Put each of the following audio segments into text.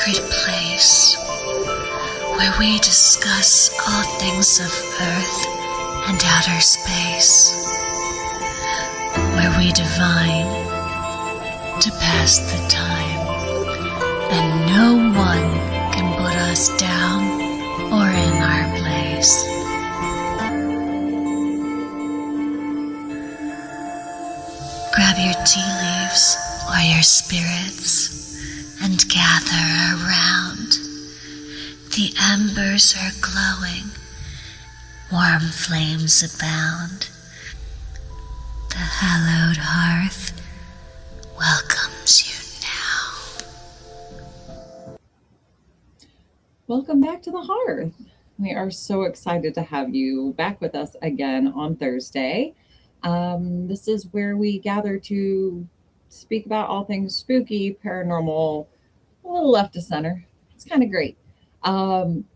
sacred place where we discuss all things of Earth and outer space, where we divine to pass the time, and no one can put us down or in our place. Grab your tea leaves or your spirits and gather around. The embers are glowing, warm flames abound. The hallowed hearth welcomes you now. Welcome back to the Hearth. We are so excited to have you back with us again on Thursday. This is where we gather to speak about all things spooky, paranormal, a little left to center. It's kind of great.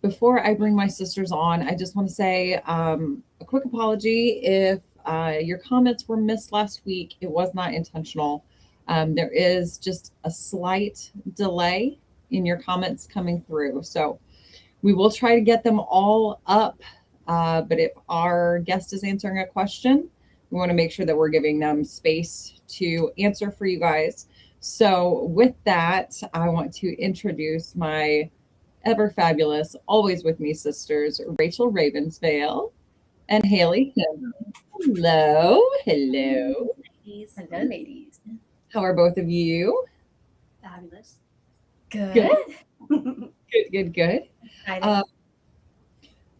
Before I bring my sisters on, I just want to say a quick apology if your comments were missed last week. It was not intentional. There is just a slight delay in your comments coming through. So we will try to get them all up. But if our guest is answering a question, we want to make sure that we're giving them space to answer for you guys. So with that, I want to introduce my ever fabulous, always with me sisters, Rachel Ravensvale and Haley. Hello. Hello, ladies. How are both of you? Fabulous. Good. Good.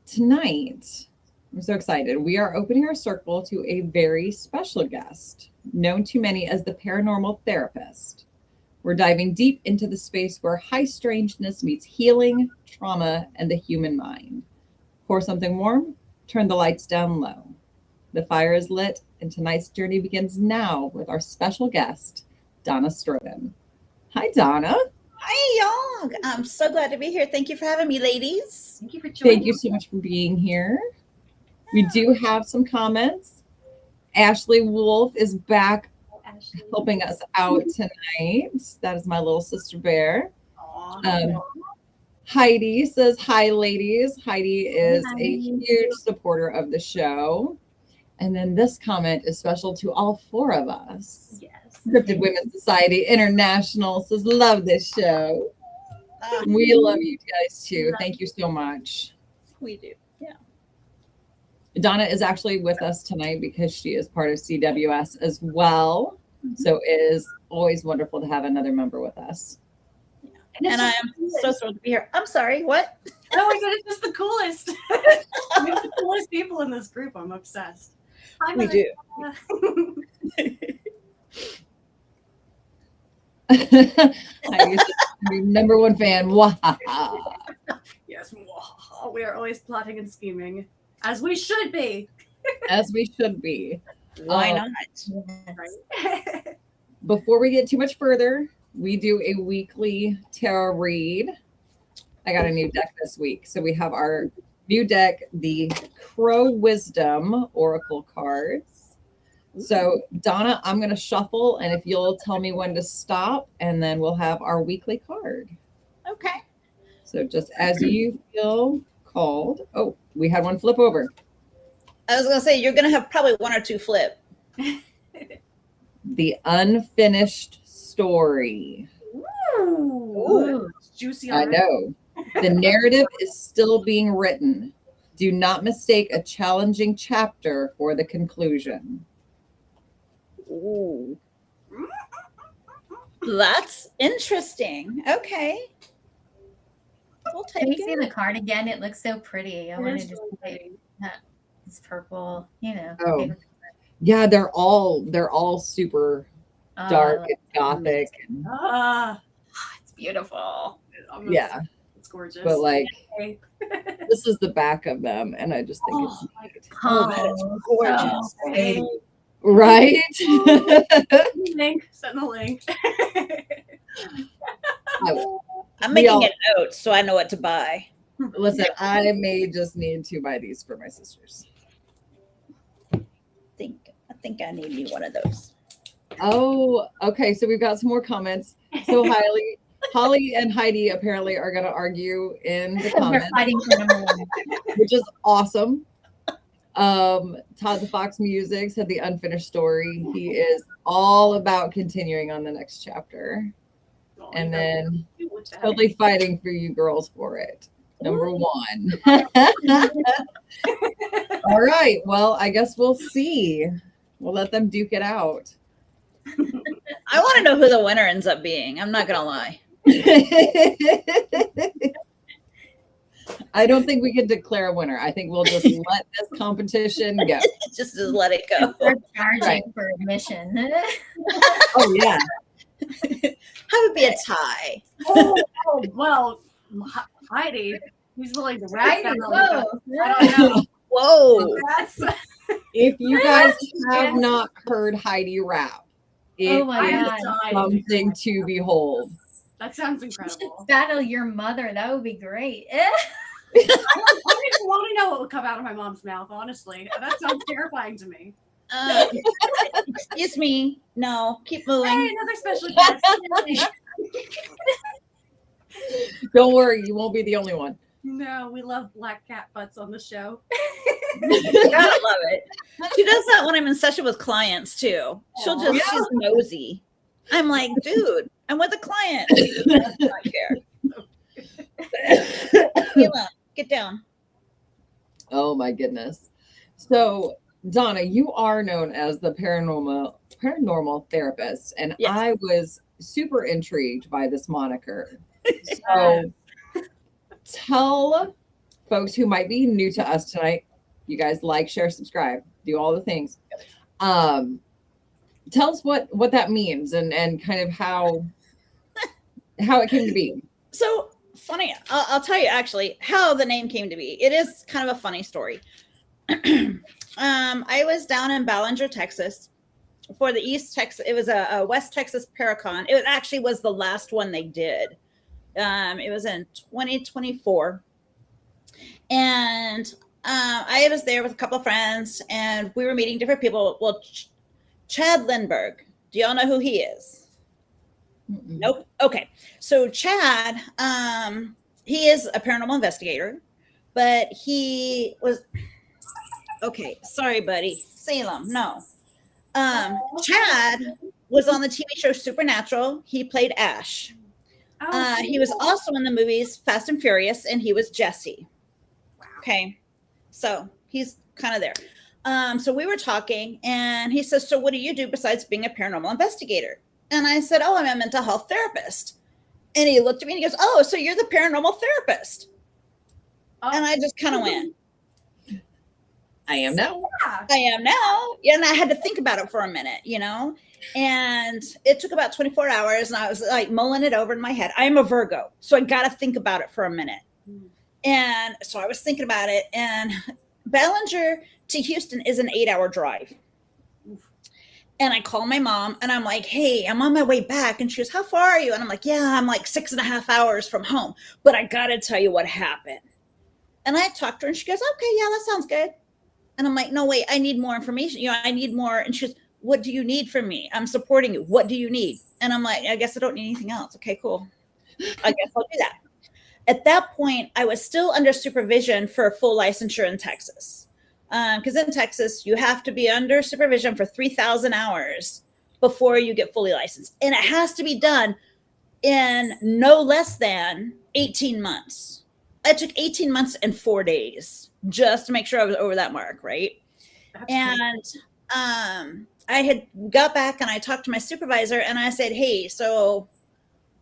Tonight, I'm so excited. We are opening our circle to a very special guest, known to many as the Paranormal Therapist. We're diving deep into the space where high strangeness meets healing, trauma, and the human mind. Pour something warm, turn the lights down low. The fire is lit, and tonight's journey begins now with our special guest, Dona Strohbehn. Hi, Donna. Hi, y'all. I'm so glad to be here. Thank you for having me, ladies. Thank you for joining. Thank you so much for being here. We do have some comments. Ashley Wolf is back helping us out tonight. That is my little sister bear. Heidi says, hi, ladies. Heidi is a huge supporter of the show. And then this comment is special to all four of us. Yes. Cryptid Women's Society International says, love this show. We love you guys too. Thank you so much. We do. Yeah. Donna is actually with us tonight because she is part of CWS as well. So it is always wonderful to have another member with us. And I am so thrilled to be here. I'm sorry, what? Oh my god, it's just the coolest. We're the coolest people in this group. I'm obsessed. Hi, We do. I used to be number one fan. Yes, we are always plotting and scheming, as we should be. As we should be. Why not? Right? Before we get too much further, we do a weekly tarot read. I got a new deck this week. So we have our new deck, the Crow Wisdom Oracle cards. So Donna, I'm going to shuffle, and if you'll tell me when to stop, and then we'll have our weekly card. Okay. So just as you feel called. Oh, we had one flip over. I was going to say, you're going to have probably one or two flip. The Unfinished Story. Ooh. Juicy. I know. The narrative is still being written. Do not mistake a challenging chapter for the conclusion. Ooh. That's interesting. Okay. We'll take Can you see it. the card again? It looks so pretty. I It wanted is to really say pretty. it's purple, you know. Oh. favorite Yeah, they're all super color. dark and gothic. And, It's beautiful. yeah, It's gorgeous. but like Okay. this is the back of them, and I just think it's neat. That is gorgeous. so Hey, Right. link. Send the link. I'm We making all- a note so I know what to buy. Listen, I may just need to buy these for my sisters. I think I need me one of those. Oh, okay. So we've got some more comments. So Holly and Heidi apparently are going to argue in the They're comments, fighting for number one. which is awesome. Todd the Fox Music said the unfinished story. He is all about continuing on the next chapter. Oh, And you then know, what the heck? totally fighting for you girls for it. Number one. All right. Well, I guess we'll see. We'll let them duke it out. I want to know who the winner ends up being. I'm not going to lie. I don't think we can declare a winner. I think we'll just let this competition go. Just let it go. They're charging Right. for admission. Oh, yeah. How would be a tie? Oh, well, Heidi, who's willing to rap Right? down Whoa. I don't know. Whoa. That's If you guys have not heard Heidi rap, it Oh my is God. something to behold. That sounds You should incredible. battle your mother. That would be great. I don't even want to know what would come out of my mom's mouth, honestly. That sounds terrifying to me. Excuse me. No, keep moving. Hey, another special guest. Don't worry, you won't be the only one. No, we love black cat butts on the show. Gotta love it. She does that when I'm in session with clients too. She'll Aw. she's nosy. I'm like, dude, I'm with a client. I don't care. Mila, get down. Oh my goodness. So, Donna, you are known as the paranormal therapist, and Yes. I was super intrigued by this moniker. So, tell folks who might be new to us tonight. You guys like, share, subscribe, do all the things. Tell us what that means and kind of how it came to be. So funny. I'll tell you actually how the name came to be. It is kind of a funny story. I was down in Ballinger, Texas for the East Texas. It was a West Texas Paracon. It actually was the last one they did. It was in 2024. And I was there with a couple of friends and we were meeting different people. Well, Chad Lindbergh. Do y'all know who he is? Mm-mm. Nope. Okay. So Chad, he is a paranormal investigator, but he was okay. Sorry, buddy. Salem. No. Chad was on the TV show Supernatural. He played Ash. He was also in the movies Fast and Furious, and he was Jesse. Okay. So he's kind of there. So we were talking, and he says, "So what do you do besides being a paranormal investigator?" And I said, "Oh, I'm a mental health therapist." And he looked at me and he goes, "Oh, so you're the paranormal therapist?" And I just kind of went, I am now. I am now. Yeah, and I had to think about it for a minute, and it took about 24 hours and I was like mulling it over in my head. I'm a Virgo, so I got to think about it for a minute. And so I was thinking about it, and Ballinger to Houston is an 8-hour drive. And I call my mom and I'm like, "Hey, I'm on my way back." And she goes, "How far are you?" And I'm like, "Yeah, I'm like 6.5 hours from home, but I got to tell you what happened." And I talked to her and she goes, "Okay, yeah, that sounds good." And I'm like, "No, wait, I need more information. I need more." And she goes, "What do you need from me? I'm supporting you. What do you need?" And I'm like, "I guess I don't need anything else." Okay, cool. I guess I'll do that. At that point, I was still under supervision for a full licensure in Texas. Because in Texas, you have to be under supervision for 3,000 hours before you get fully licensed. And it has to be done in no less than 18 months. It took 18 months and 4 days just to make sure I was over that mark, right? And I had got back and I talked to my supervisor and I said, "Hey, so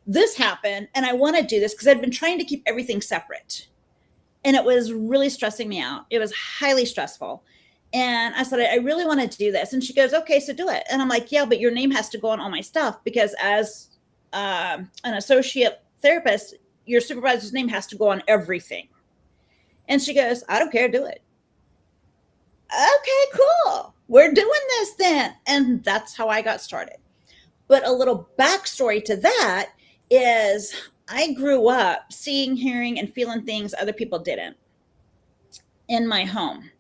this happened and I want to do this," because I'd been trying to keep everything separate. And it was really stressing me out. It was highly stressful. And I said, "I really want to do this." And she goes, "Okay, so do it." And I'm like, "Yeah, but your name has to go on all my stuff because as an associate therapist, your supervisor's name has to go on everything." And she goes, "I don't care, do it." Okay, cool. We're doing this then. And that's how I got started. But a little backstory to that is I grew up seeing, hearing, and feeling things other people didn't in my home.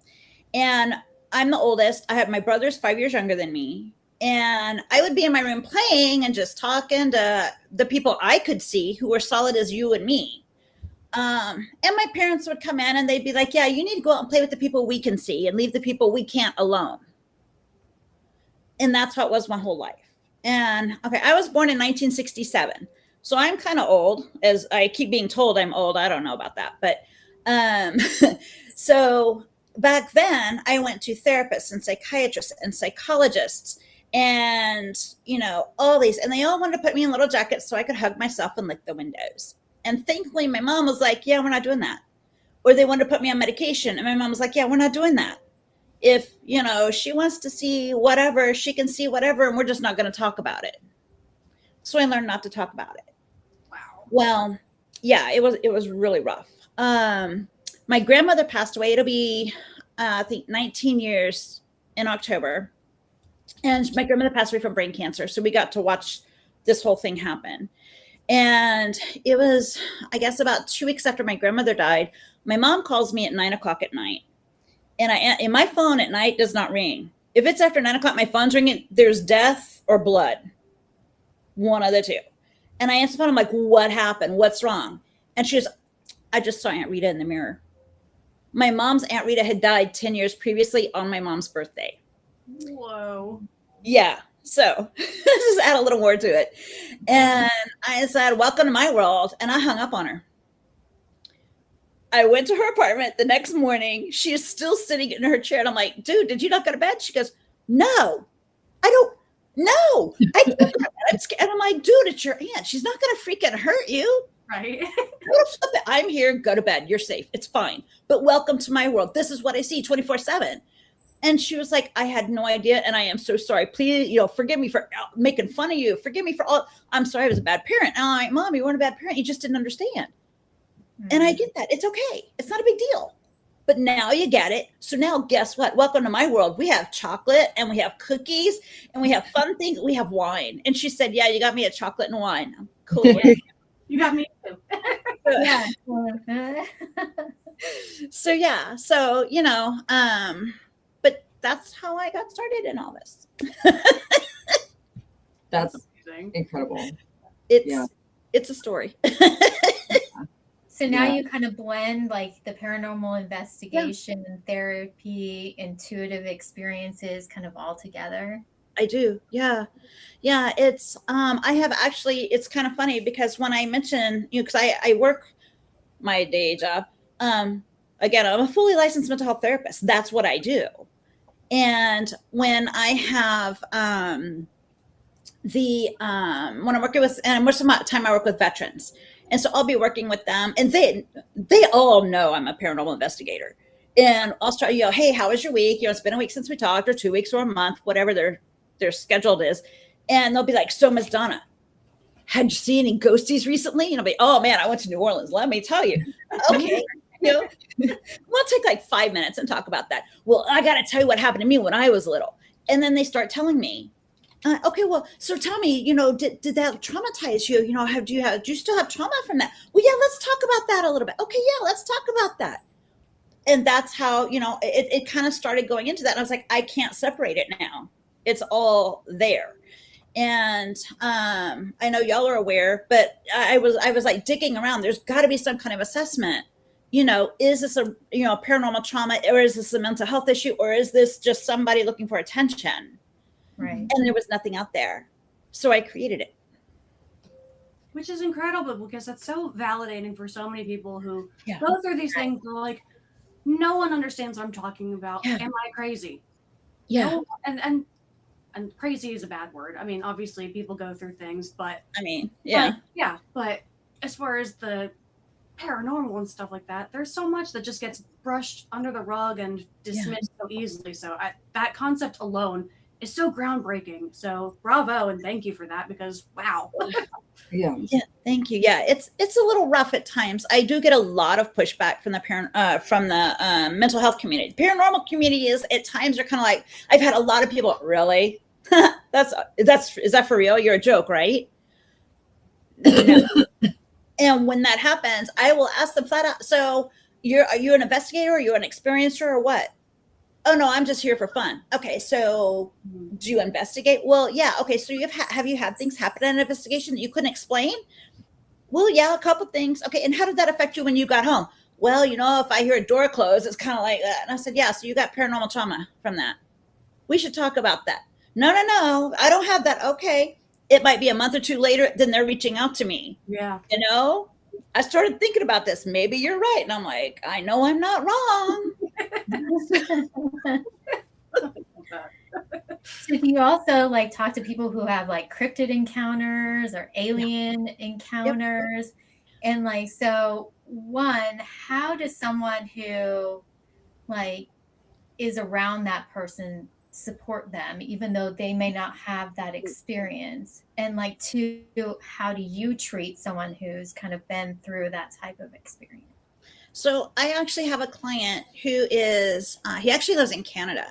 And I'm the oldest. I have my brother's 5 years younger than me. And I would be in my room playing and just talking to the people I could see who were solid as you and me. And my parents would come in and they'd be like, yeah, you need to go out and play with the people we can see and leave the people we can't alone. And that's how it was my whole life. And okay, I was born in 1967. So I'm kind of old, as I keep being told I'm old. I don't know about that. But so back then I went to therapists and psychiatrists and psychologists and, you know, all these, and they all wanted to put me in little jackets so I could hug myself and lick the windows. And thankfully my mom was like, yeah, we're not doing that. Or they wanted to put me on medication. And my mom was like, yeah, we're not doing that. If, you know, she wants to see whatever, she can see whatever, and we're just not going to talk about it. So I learned not to talk about it. Wow. Well, yeah, it was really rough. My grandmother passed away. It'll be, I think 19 years in October. And my grandmother passed away from brain cancer. So we got to watch this whole thing happen. And it was, I guess, about 2 weeks after my grandmother died, my mom calls me at 9:00 at night. And my phone at night does not ring. If it's after 9:00, my phone's ringing, there's death or blood. One of the two. And I answer the phone, I'm like, what happened? What's wrong? And she goes, I just saw Aunt Rita in the mirror. My mom's Aunt Rita had died 10 years previously on my mom's birthday. Whoa. Yeah. So just add a little more to it. And I said, welcome to my world. And I hung up on her. I went to her apartment the next morning. She is still sitting in her chair. And I'm like, dude, did you not go to bed? She goes, no, I don't know. And I'm like, dude, it's your aunt. She's not going to freaking hurt you. Right. I'm here. Go to bed. You're safe. It's fine. But welcome to my world. This is what I see 24/7. And she was like, I had no idea. And I am so sorry. Please, you know, forgive me for making fun of you. Forgive me for all. I'm sorry. I was a bad parent. And I'm like, Mom, you weren't a bad parent. You just didn't understand. And I get that. It's okay. It's not a big deal. But now you get it. So now guess what? Welcome to my world. We have chocolate and we have cookies and we have fun things. We have wine. And she said, yeah, you got me a chocolate and wine. I'm cool. You got me too. Yeah. So yeah. So, you know, but that's how I got started in all this. That's amazing. incredible. It's a story. So now Yeah. you kind of blend like the paranormal investigation and therapy, intuitive experiences kind of all together. I do. Yeah. Yeah. It's, I have actually, it's kind of funny because when I mention, you know, because I work my day job, again, I'm a fully licensed mental health therapist. That's what I do. And when I have, when I'm working with, and most of my time I work with veterans. And so I'll be working with them and they all know I'm a paranormal investigator. And I'll start, you know, hey, how was your week? You know, it's been a week since we talked, or 2 weeks or a month, whatever their scheduled is. And they'll be like, so Miss Donna, had you seen any ghosties recently? And I'll be, oh man, I went to New Orleans. Let me tell you. Okay. You know, we'll take like 5 minutes and talk about that. Well, I got to tell you what happened to me when I was little. And then they start telling me, okay, well, so tell me, you know, did that traumatize you? You know, do you still have trauma from that? Well, yeah, let's talk about that a little bit. Okay, yeah, let's talk about that. And that's how, you know, it kind of started going into that. And I was like, I can't separate it now. It's all there. And I know y'all are aware, but I was like digging around. There's got to be some kind of assessment. You know, is this a, you know, paranormal trauma, or is this a mental health issue, or is this just somebody looking for attention? Right. And there was nothing out there. So I created it. Which is incredible because that's so validating for so many people who Yeah. go through these things. They're like, no one understands what I'm talking about. Yeah. Am I crazy? Yeah. No, and crazy is a bad word. I mean, obviously people go through things, but I mean, yeah. But as far as the paranormal and stuff like that, there's so much that just gets brushed under the rug and dismissed so easily. So that concept alone is so groundbreaking. So bravo and thank you for that, because wow. Yeah. Yeah, thank you. Yeah, it's a little rough at times. I do get a lot of pushback from the mental health community. Paranormal community is at times are kind of like, I've had a lot of people, really? Is that for real? You're a joke, right? No. And when that happens, I will ask them flat out, so are you an investigator, or are you an experiencer, or what? Oh no, I'm just here for fun. Okay, so do you investigate? Well, yeah. Okay, so have you had things happen in an investigation that you couldn't explain? Well, yeah, a couple things. Okay, and how did that affect you when you got home? Well, if I hear a door close, it's kind of like that. And I said, yeah, so you got paranormal trauma from that. We should talk about that. No, no, no, I don't have that. Okay. It might be a month or two later, then they're reaching out to me. Yeah. I started thinking about this. Maybe you're right. And I'm like, I know I'm not wrong. So do you also like talk to people who have like cryptid encounters or alien encounters? And like, so one, how does someone who like is around that person support them, even though they may not have that experience? And like two, how do you treat someone who's kind of been through that type of experience? So I actually have a client who is, he actually lives in Canada.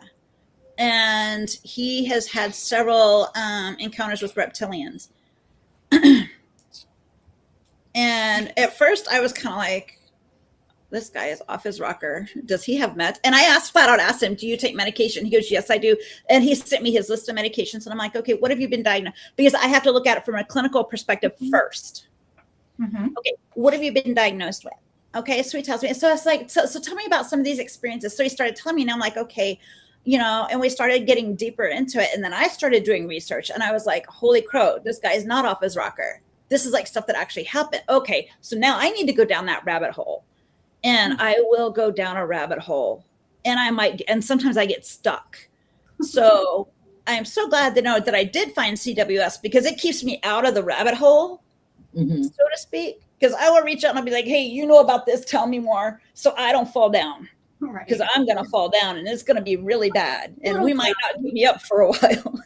And he has had several encounters with reptilians. And at first I was kind of like, this guy is off his rocker. Does he have meds? And I flat out asked him, do you take medication? He goes, yes, I do. And he sent me his list of medications. And I'm like, okay, what have you been diagnosed? Because I have to look at it from a clinical perspective first. Mm-hmm. Okay, what have you been diagnosed with? Okay, so he tells me. So it's like, so tell me about some of these experiences. So he started telling me, and I'm like, okay, and we started getting deeper into it. And then I started doing research, and I was like, holy crow, this guy is not off his rocker. This is like stuff that actually happened. Okay, so now I need to go down that rabbit hole. And I will go down a rabbit hole, and sometimes I get stuck. So I am so glad to know that I did find CWS, because it keeps me out of the rabbit hole, so to speak. Because I will reach out and I'll be like, hey, you know about this, tell me more, so I don't fall down. Because I'm going to fall down, and it's going to be really bad. And we might not keep me up for a while.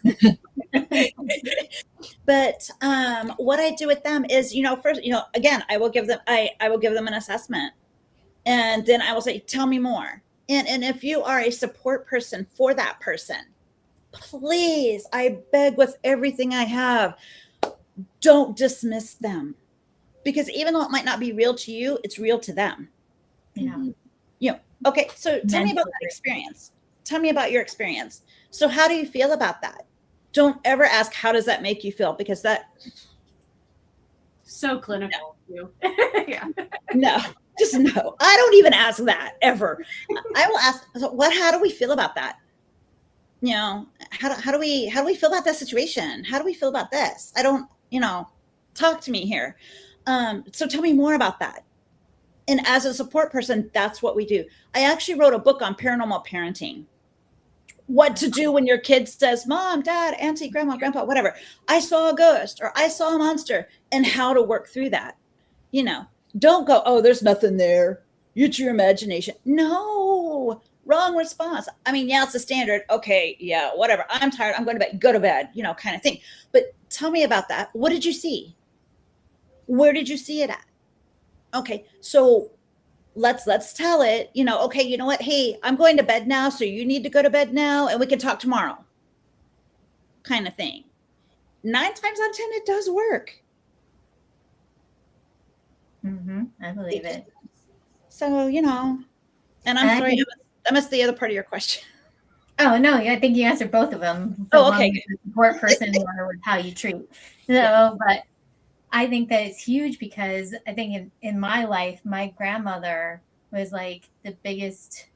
But what I do with them is, first, again, I will give them an assessment. And then I will say, tell me more. And if you are a support person for that person, please, I beg with everything I have, don't dismiss them. Because even though it might not be real to you, it's real to them. Yeah. Okay, so tell me about that experience. Tell me about your experience. So how do you feel about that? Don't ever ask, how does that make you feel? Because that... So clinical. No. Yeah. No, just no. I don't even ask that ever. I will ask, how do we feel about that? How do we feel about that situation? How do we feel about this? I don't, talk to me here. So tell me more about that. And as a support person, that's what we do. I actually wrote a book on paranormal parenting. What to do when your kid says, Mom, Dad, Auntie, Grandma, Grandpa, whatever, I saw a ghost or I saw a monster, and how to work through that. Don't go, oh, there's nothing there. It's your imagination. No, wrong response. I mean, yeah, it's the standard. Okay, yeah, whatever. I'm tired. I'm going to bed. Go to bed, kind of thing. But tell me about that. What did you see? Where did you see it at? Okay, so let's tell it, okay, you know what? Hey, I'm going to bed now, so you need to go to bed now, and we can talk tomorrow, kind of thing. 9 times out of 10, it does work. I believe it. So, and I'm sorry, I missed the other part of your question. Oh, no, I think you answered both of them. Okay. Support person or how you treat. So, but I think that it's huge, because I think in my life, my grandmother was like the biggest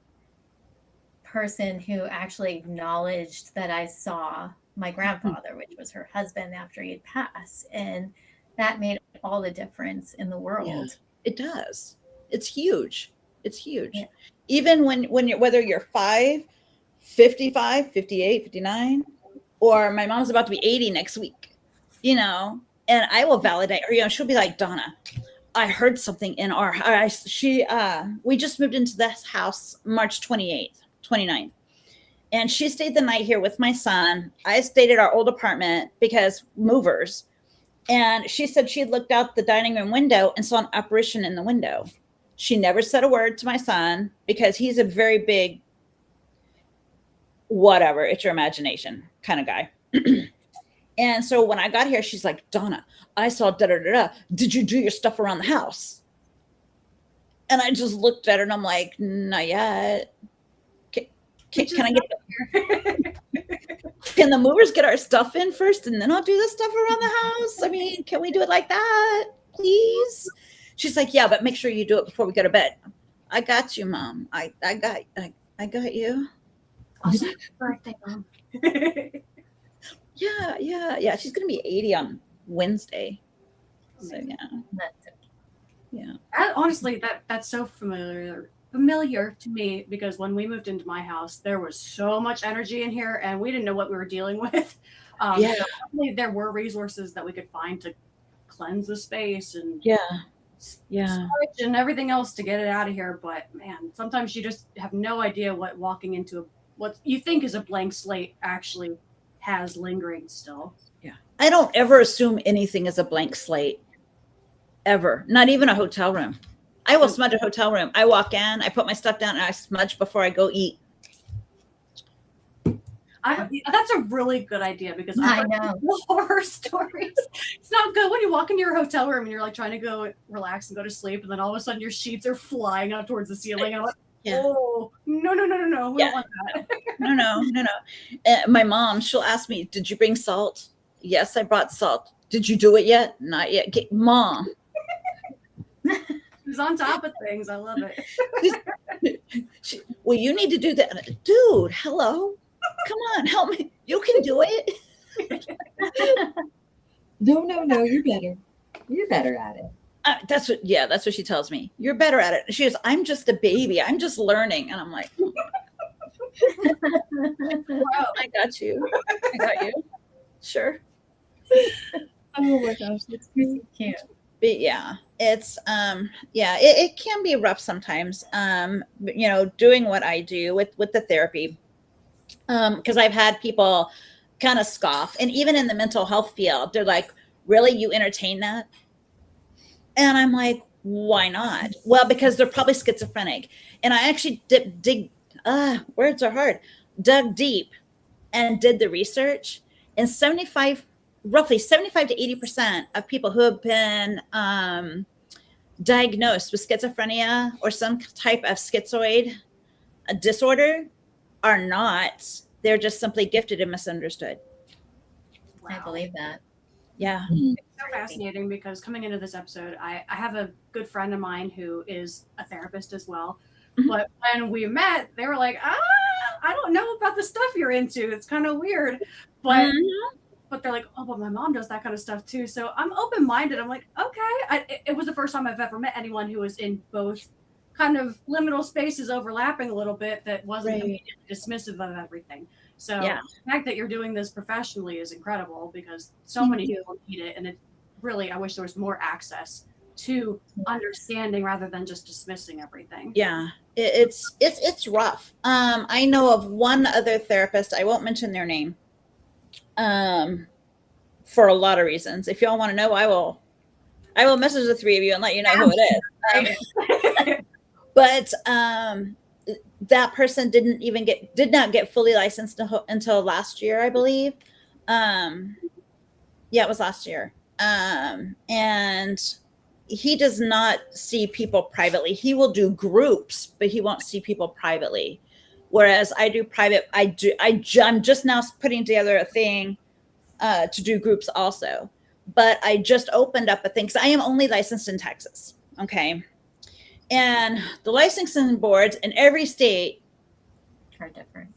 person who actually acknowledged that I saw my grandfather, which was her husband after he had passed. And that made all the difference in the world. Yeah, it does. It's huge. It's huge. Yeah. Even when you're, whether you're 5, 55, 58, 59, or my mom's about to be 80 next week, and I will validate her. She'll be like, Donna, I heard something in we just moved into this house March 29th. And she stayed the night here with my son. I stayed at our old apartment because movers. And she said she had looked out the dining room window and saw an apparition in the window. She never said a word to my son, because he's a very big, whatever, it's your imagination kind of guy. And so when I got here, she's like, Donna, I saw da-da-da-da. Did you do your stuff around the house? And I just looked at her and I'm like, not yet. Okay. can I get can the movers get our stuff in first and then I'll do the stuff around the house? I mean, can we do it like that, please? She's like, yeah, but make sure you do it before we go to bed. I got you, Mom. I got you. Awesome birthday, Mom. Yeah. She's gonna be 80 on Wednesday. So yeah. Honestly, that's so familiar to me, because when we moved into my house, there was so much energy in here and we didn't know what we were dealing with. So there were resources that we could find to cleanse the space and storage and everything else to get it out of here. But man, sometimes you just have no idea what walking into what you think is a blank slate actually has lingering still. Yeah. I don't ever assume anything is a blank slate. Ever. Not even a hotel room. I will smudge a hotel room. I walk in, I put my stuff down, and I smudge before I go eat. That's a really good idea, because I know horror stories. It's not good when you walk into your hotel room and you're like trying to go relax and go to sleep, and then all of a sudden your sheets are flying out towards the ceiling. And I'm like, oh, no. We don't want that. No. My mom, she'll ask me, did you bring salt? Yes, I brought salt. Did you do it yet? Not yet. Mom. Who's on top of things. I love it. Well, you need to do that. Dude, hello. Come on, help me. You can do it. No, you're better. You're better at it. That's what she tells me. You're better at it. She goes, I'm just a baby. I'm just learning. And I'm like, wow, I got you. Sure. Oh my gosh, that's really cute. But yeah, it's it can be rough sometimes. Doing what I do with the therapy, because I've had people kind of scoff, and even in the mental health field, they're like, "Really, you entertain that?" And I'm like, "Why not?" Well, because they're probably schizophrenic, and I actually words are hard. Dug deep and did the research, and roughly 75 to 80% of people who have been diagnosed with schizophrenia or some type of schizoid disorder are not. They're just simply gifted and misunderstood. Wow. I believe that. Yeah. It's so fascinating, because coming into this episode, I have a good friend of mine who is a therapist as well. Mm-hmm. But when we met, they were like, I don't know about the stuff you're into. It's kind of weird. But But they're like, oh, but my mom does that kind of stuff too. So I'm open-minded. I'm like, okay. It was the first time I've ever met anyone who was in both kind of liminal spaces overlapping a little bit, that wasn't dismissive of everything. So the fact that you're doing this professionally is incredible, because so many people need it. And it really, I wish there was more access to understanding rather than just dismissing everything. Yeah, it's rough. I know of one other therapist. I won't mention their name. For a lot of reasons. If y'all want to know, I will message the three of you and let you know who it is. But that person did not get fully licensed until last year, I believe. It was last year. And he does not see people privately. He will do groups, but he won't see people privately. Whereas I do private, I'm just now putting together a thing to do groups also. But I just opened up a thing, because I am only licensed in Texas. Okay. And the licensing boards in every state are different.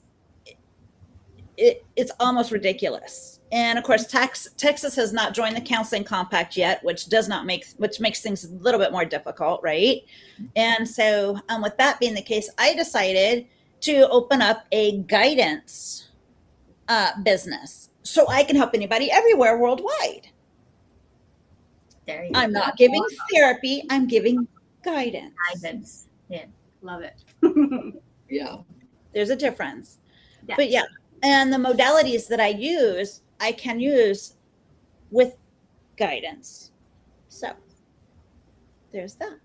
It's almost ridiculous. And of course, Texas has not joined the counseling compact yet, which makes things a little bit more difficult, right? And so with that being the case, I decided to open up a guidance business so I can help anybody everywhere worldwide. I'm not giving therapy, I'm giving guidance. Yeah. Love it. Yeah. There's a difference. Yes. But yeah, and the modalities that I can use with guidance. So there's that.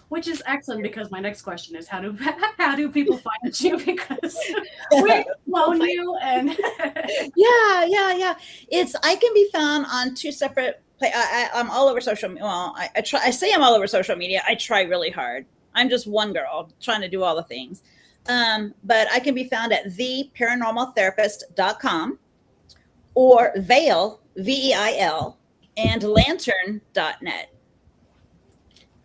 Which is excellent, because my next question is, how do people find you? Because we've known you, and yeah. I can be found on two separate. I'm all over social media. Well, I say I'm all over social media. I try really hard. I'm just one girl trying to do all the things. But I can be found at theparanormaltherapist.com or Veil, VEIL, and lantern.net.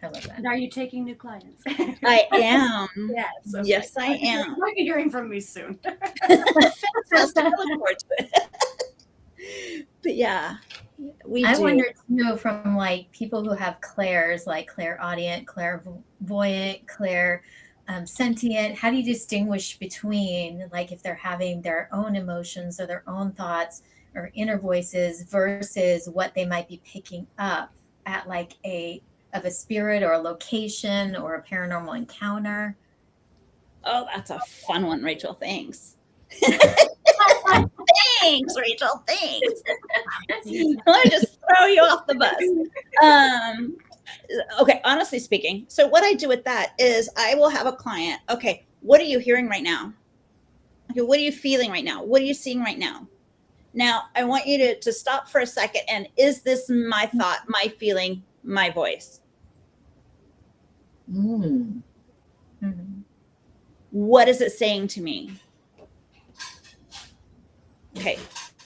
I love that. And are you taking new clients? I am. Yes. Okay. Yes, I am. You might be hearing from me soon. Fantastic. I look forward to it. But yeah, I do. wonder too, from like people who have clairs, like clairaudient, clairvoyant, sentient, how do you distinguish between, like, if they're having their own emotions or their own thoughts or inner voices versus what they might be picking up at like a spirit or a location or a paranormal encounter? Oh, that's a fun one, Rachel. Thanks. Thanks, Rachel. Thanks. Let me just throw you off the bus. Okay, honestly speaking, so what I do with that is I will have a client. Okay, what are you hearing right now? Okay, what are you feeling right now? What are you seeing right now? Now, I want you to stop for a second. And is this my thought, my feeling, my voice? Mm. Mm-hmm. What is it saying to me? Okay.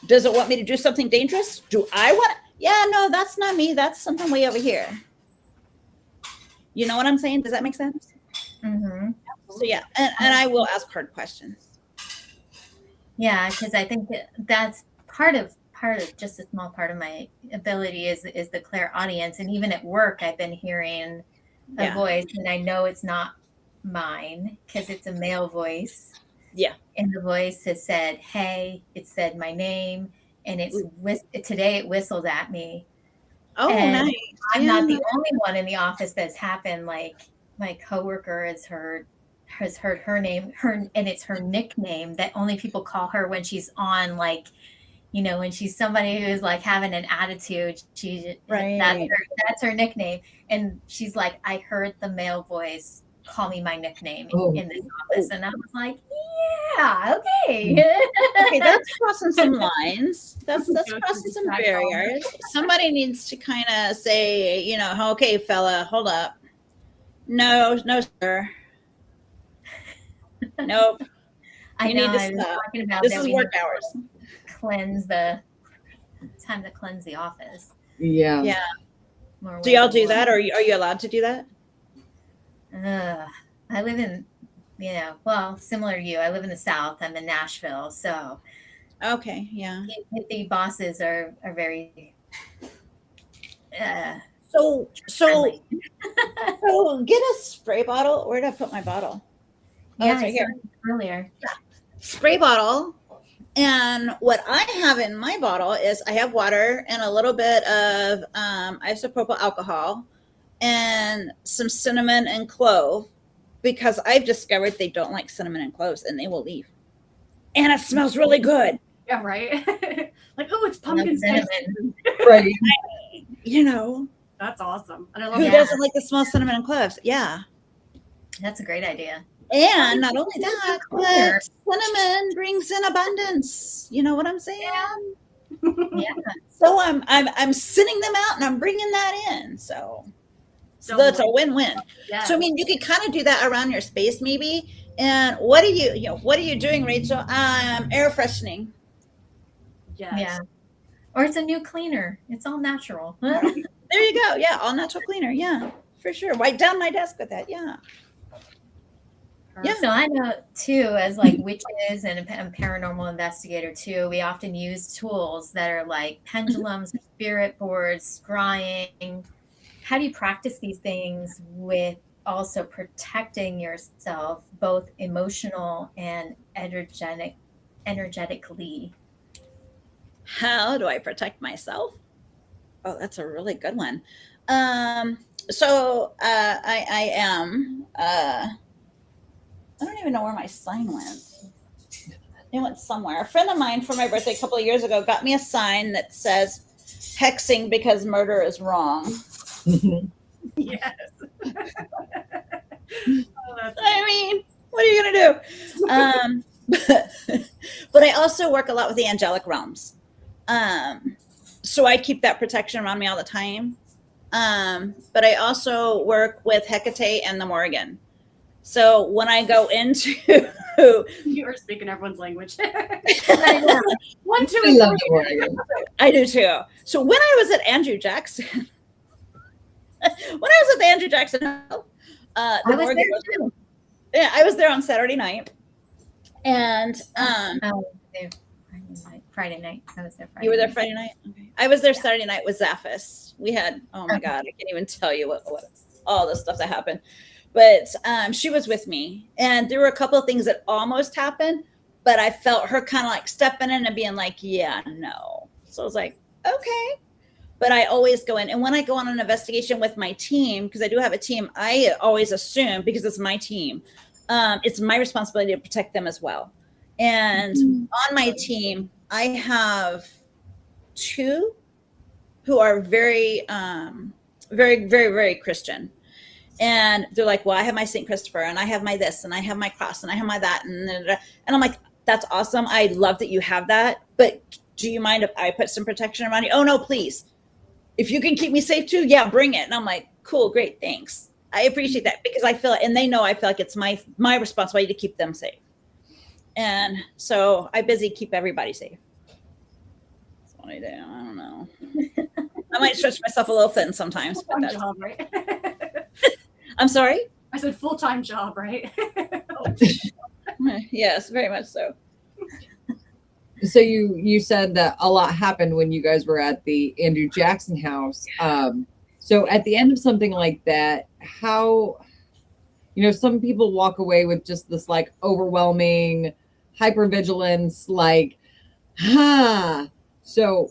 Does it want me to do something dangerous? Do I want? Yeah, no, that's not me. That's something way over here. You know what I'm saying? Does that make sense? Mm-hmm. So yeah, and I will ask hard questions. Yeah, because I think that's part of just a small part of my ability is the clairaudience. And even at work, I've been hearing a voice, and I know it's not mine because it's a male voice. Yeah. And the voice has said, "Hey," it said my name, and today it whistled at me. Oh, and nice. I'm not the only one in the office that's happened. Like, my coworker has heard her name, and it's her nickname that only people call her when she's on, like, when she's somebody who's like having an attitude. That's her nickname. And she's like, I heard the male voice call me my nickname in this office. And I was like, yeah, okay. Okay, that's crossing some lines. That's crossing some barriers. Somebody needs to kind of say, okay, fella, hold up. No, sir. Nope. I know. I was talking about this is work hours. Time to cleanse the office. Yeah. Yeah. Do y'all do that, or are you allowed to do that? I live in, similar to you. I live in the South. I'm in Nashville, so. Okay. Yeah. The bosses are very. So get a spray bottle. Where did I put my bottle? Yeah, it's right here. Earlier. Spray bottle. And what I have in my bottle is I have water and a little bit of isopropyl alcohol and some cinnamon and clove, because I've discovered they don't like cinnamon and cloves and they will leave. And it smells really good. Yeah, right. Like, oh, it's pumpkin spice. Right. That's awesome. And I love Who doesn't like the smell of cinnamon and cloves? Yeah. That's a great idea. And not only that, but cinnamon brings in abundance. You know what I'm saying? Yeah. So I'm sending them out and I'm bringing that in. So that's a win-win. Yes. So I mean, you could kind of do that around your space, maybe. And what are you doing, Rachel? Air freshening. Yes. Yeah. Or it's a new cleaner. It's all natural. There you go. Yeah, all natural cleaner. Yeah, for sure. Wipe down my desk with that. Yeah. Yeah. So I know too, as like witches and a paranormal investigator too, we often use tools that are like pendulums, spirit boards, scrying. How do you practice these things with also protecting yourself, both emotional and energetically? How do I protect myself? Oh, that's a really good one. So I am. I don't even know where my sign went. It went somewhere. A friend of mine for my birthday a couple of years ago got me a sign that says hexing because murder is wrong. Yes. I mean, what are you going to do? But I also work a lot with the angelic realms. So I keep that protection around me all the time. But I also work with Hecate and the Morrigan. So when I go into You are speaking everyone's language. I know. 1, 2, I and love 3. the word. I do too. So when I was at Andrew Jackson, when I was at the Andrew Jackson, the I was morgue there was- too. yeah, I was there on Saturday night, and Oh, there Friday night. I was there Friday. you were there night. Friday night. Okay. I was there Saturday night with Zaphis. We had, oh my God, I can't even tell you what all the stuff that happened. But she was with me, and there were a couple of things that almost happened, but I felt her kind of like stepping in and being like, yeah, no. So I was like, okay. But I always go in, and when I go on an investigation with my team, because I do have a team, I always assume, because it's my team, it's my responsibility to protect them as well. And on my team, I have 2 who are very, very, very, very Christian. And they're like, well, I have my St. Christopher, and I have my this, and I have my cross, and I have my that. And I'm like, that's awesome. I love that you have that. But do you mind if I put some protection around you? Oh, no, please. If you can keep me safe too, yeah, bring it. And I'm like, cool, great, thanks. I appreciate that, because I feel, and they know I feel like it's my responsibility to keep them safe. And so I busy keep everybody safe. That's what I do. I don't know. I might stretch myself a little thin sometimes. But Full-time that's, job, right? I'm sorry? I said full-time job, right? Yes, very much so. So you said that a lot happened when you guys were at the Andrew Jackson house. So at the end of something like that, how, some people walk away with just this like overwhelming hypervigilance, like, so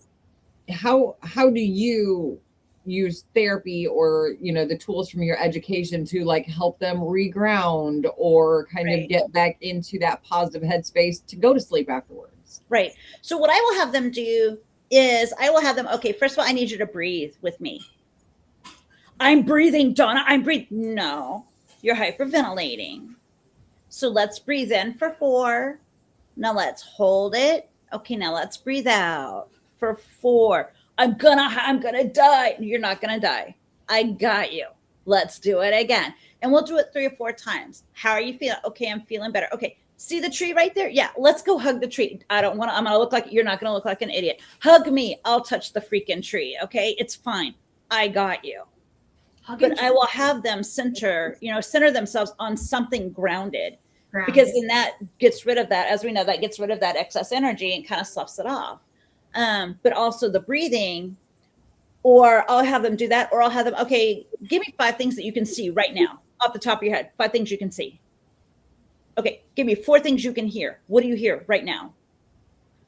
how do you use therapy or the tools from your education to like help them reground or kind of get back into that positive headspace to go to sleep afterwards? Right. So what I will have them do is I will have them, okay, first of all, I need you to breathe with me. I'm breathing, Donna. I'm breathing. No, you're hyperventilating. So let's breathe in for 4. Now let's hold it. Okay, now let's breathe out for 4. I'm gonna die. You're not gonna die. I got you. Let's do it again. And we'll do it 3 or 4 times. How are you feeling? Okay, I'm feeling better. Okay, see the tree right there? Yeah, let's go hug the tree. I'm gonna look like, you're not gonna look like an idiot. Hug me. I'll touch the freaking tree. Okay, it's fine. I got you. But I will have them center themselves on something grounded. Because then that gets rid of that, as we know, that gets rid of that excess energy and kind of sloughs it off. But also the breathing, or I'll have them do that, or I'll have them, okay, give me 5 things that you can see right now off the top of your head. 5 things you can see. Okay, give me 4 things you can hear. What do you hear right now?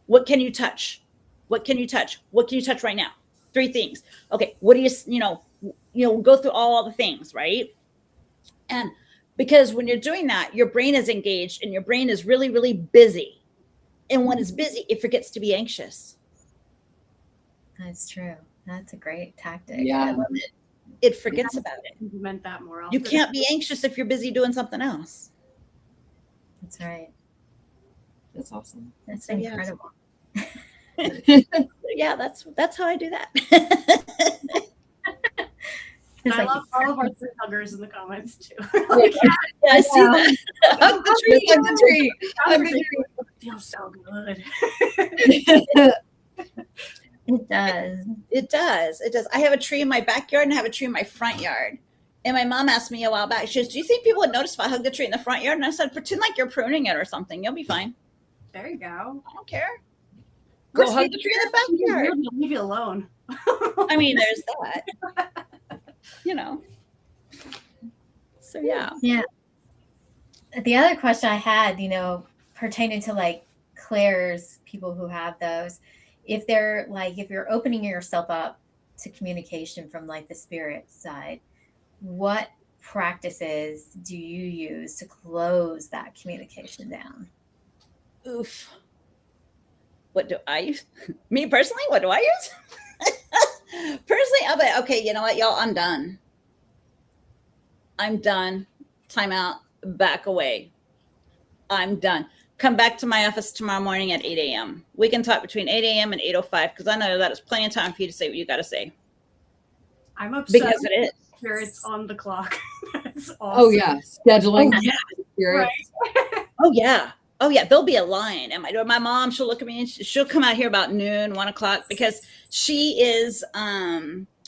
What can you touch? What can you touch? What can you touch right now? 3 things. Okay, what do you go through all the things, right? And because when you're doing that, your brain is engaged and your brain is really, really busy. And when it's busy, it forgets to be anxious. That's true. That's a great tactic. Yeah. I love it. It forgets about it. Implement that more often. You can't be anxious if you're busy doing something else. That's right. That's awesome. That's So, yeah. incredible. Yeah, that's how I do that. And I It's like- love all of our tree huggers in the comments too. Yeah, I see that. Hug the tree. Hug the tree. Hug the tree. It feels so good. It does. It does. It does. I have a tree in my backyard and I have a tree in my front yard. And my mom asked me a while back, she goes, do you think people would notice if I hugged the tree in the front yard? And I said, pretend like you're pruning it or something. You'll be fine. There you go. I don't care. Go hug the tree in the backyard. They'll leave you alone. I mean, there's that. So yeah. Yeah. The other question I had, pertaining to like clairs, people who have those, if you're opening yourself up to communication from like the spirit side, what practices do you use to close that communication down? Oof. What do I use? Me personally, what do I use? Personally, I'll be, okay, you know what, y'all, I'm done. I'm done. Time out. Back away. I'm done. Come back to my office tomorrow morning at 8 a.m. We can talk between 8 a.m. and 8:05 because I know that is plenty of time for you to say what you got to say. I'm upset Because it is. Spirits on the clock. It's awesome. Oh yeah, scheduling. Oh, yeah. spirits. Oh yeah. Oh yeah. There'll be a line at my door. My mom, she'll look at me and she'll come out here about noon, 1:00, because she is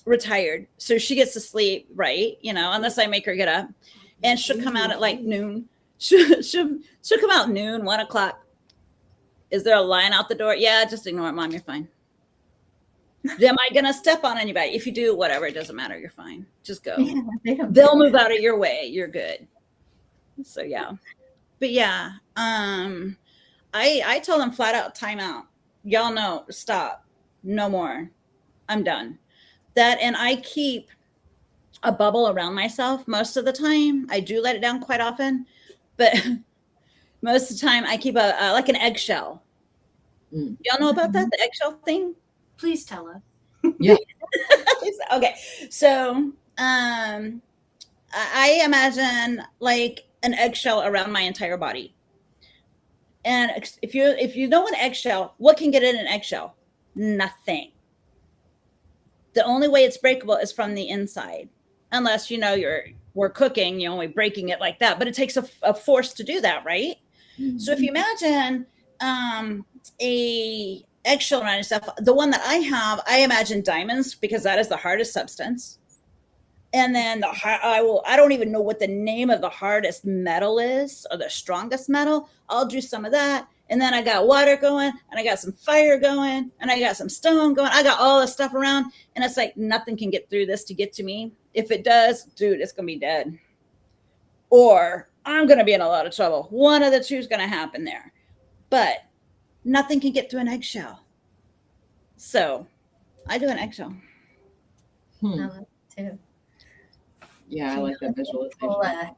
retired. So she gets to sleep, right? Unless I make her get up. And she'll come out at like noon. She'll come out noon, 1:00. Is there a line out the door? Yeah, just ignore it, Mom. You're fine. Am I gonna step on anybody? If you do, whatever, it doesn't matter. You're fine. Just go. Yeah, They'll move out of your way. You're good. So yeah. But yeah, I told them flat out, time out. Y'all know, stop. No more. I'm done. That, and I keep a bubble around myself most of the time. I do let it down quite often, but most of the time I keep a like an eggshell. Y'all know about that, the eggshell thing? Please tell us. Yeah. Okay. So I imagine like an eggshell around my entire body. And if you know an eggshell, what can get in an eggshell? Nothing. The only way it's breakable is from the inside. Unless we're cooking, you're only breaking it like that. But it takes a force to do that, right? Mm-hmm. So if you imagine a eggshell around yourself, the one that I have, I imagine diamonds, because that is the hardest substance. And then I don't even know what the name of the hardest metal is, or the strongest metal. I'll do some of that. And then I got water going, and I got some fire going, and I got some stone going. I got all this stuff around, and it's like nothing can get through this to get to me. If it does, dude, it's going to be dead. Or I'm going to be in a lot of trouble. One of the two is going to happen there. But nothing can get through an eggshell. So I do an eggshell. I love it too. Yeah, I like that visualization.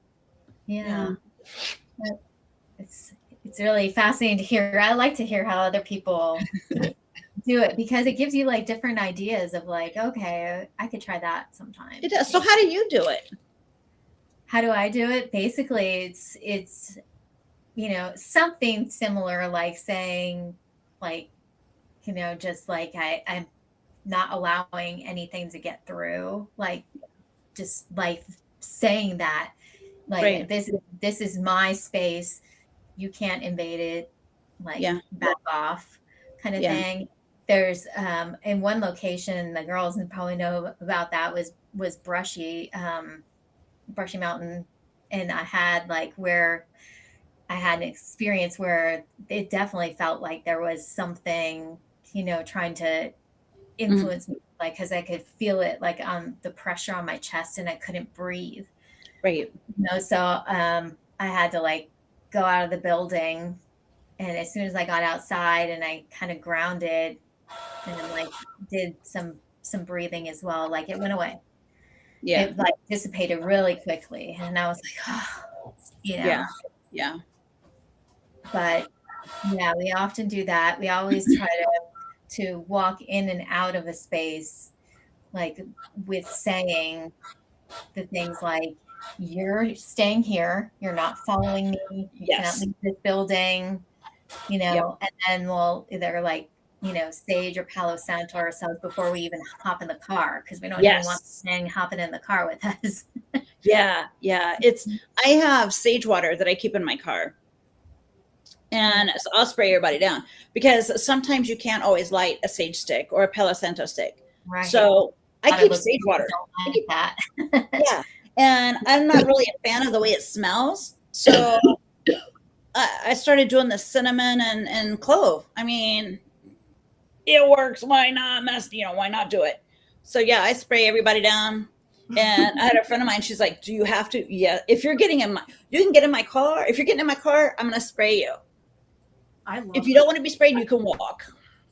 Yeah. It's really fascinating to hear. I like to hear how other people do it, because it gives you like different ideas of like, okay, I could try that sometime. It does. So how do you do it? How do I do it? Basically, it's something similar, like saying like, just like I'm not allowing anything to get through, like just like saying that, like, right, this is my space, you can't invade it, like, back off, kind of thing. There's in one location, the girls probably know about that, was Brushy Mountain, and I had an experience where it definitely felt like there was something, trying to influence me, like, because I could feel it, like, on the pressure on my chest, and I couldn't breathe. Right. So I had to like go out of the building, and as soon as I got outside and I kind of grounded and then like did some breathing as well, like it went away. Yeah. It like dissipated really quickly, and I was like, oh, Yeah. But yeah, we often do that. We always try to walk in and out of a space, like with saying the things like, you're staying here, you're not following me, you cannot leave this building, and then we'll either like, sage or Palo Santo ourselves before we even hop in the car, because we don't even want anything hopping in the car with us. Yeah. I have sage water that I keep in my car. And so I'll spray everybody down, because sometimes you can't always light a sage stick or a Palo Santo stick. Right. So I keep sage water. Like that. Yeah. And I'm not really a fan of the way it smells. So I started doing the cinnamon and clove. I mean, it works. Why not why not do it? So yeah, I spray everybody down. And I had a friend of mine, she's like, do you have to? Yeah. If you're getting you can get in my car. If you're getting in my car, I'm going to spray you. If you don't want to be sprayed, you can walk.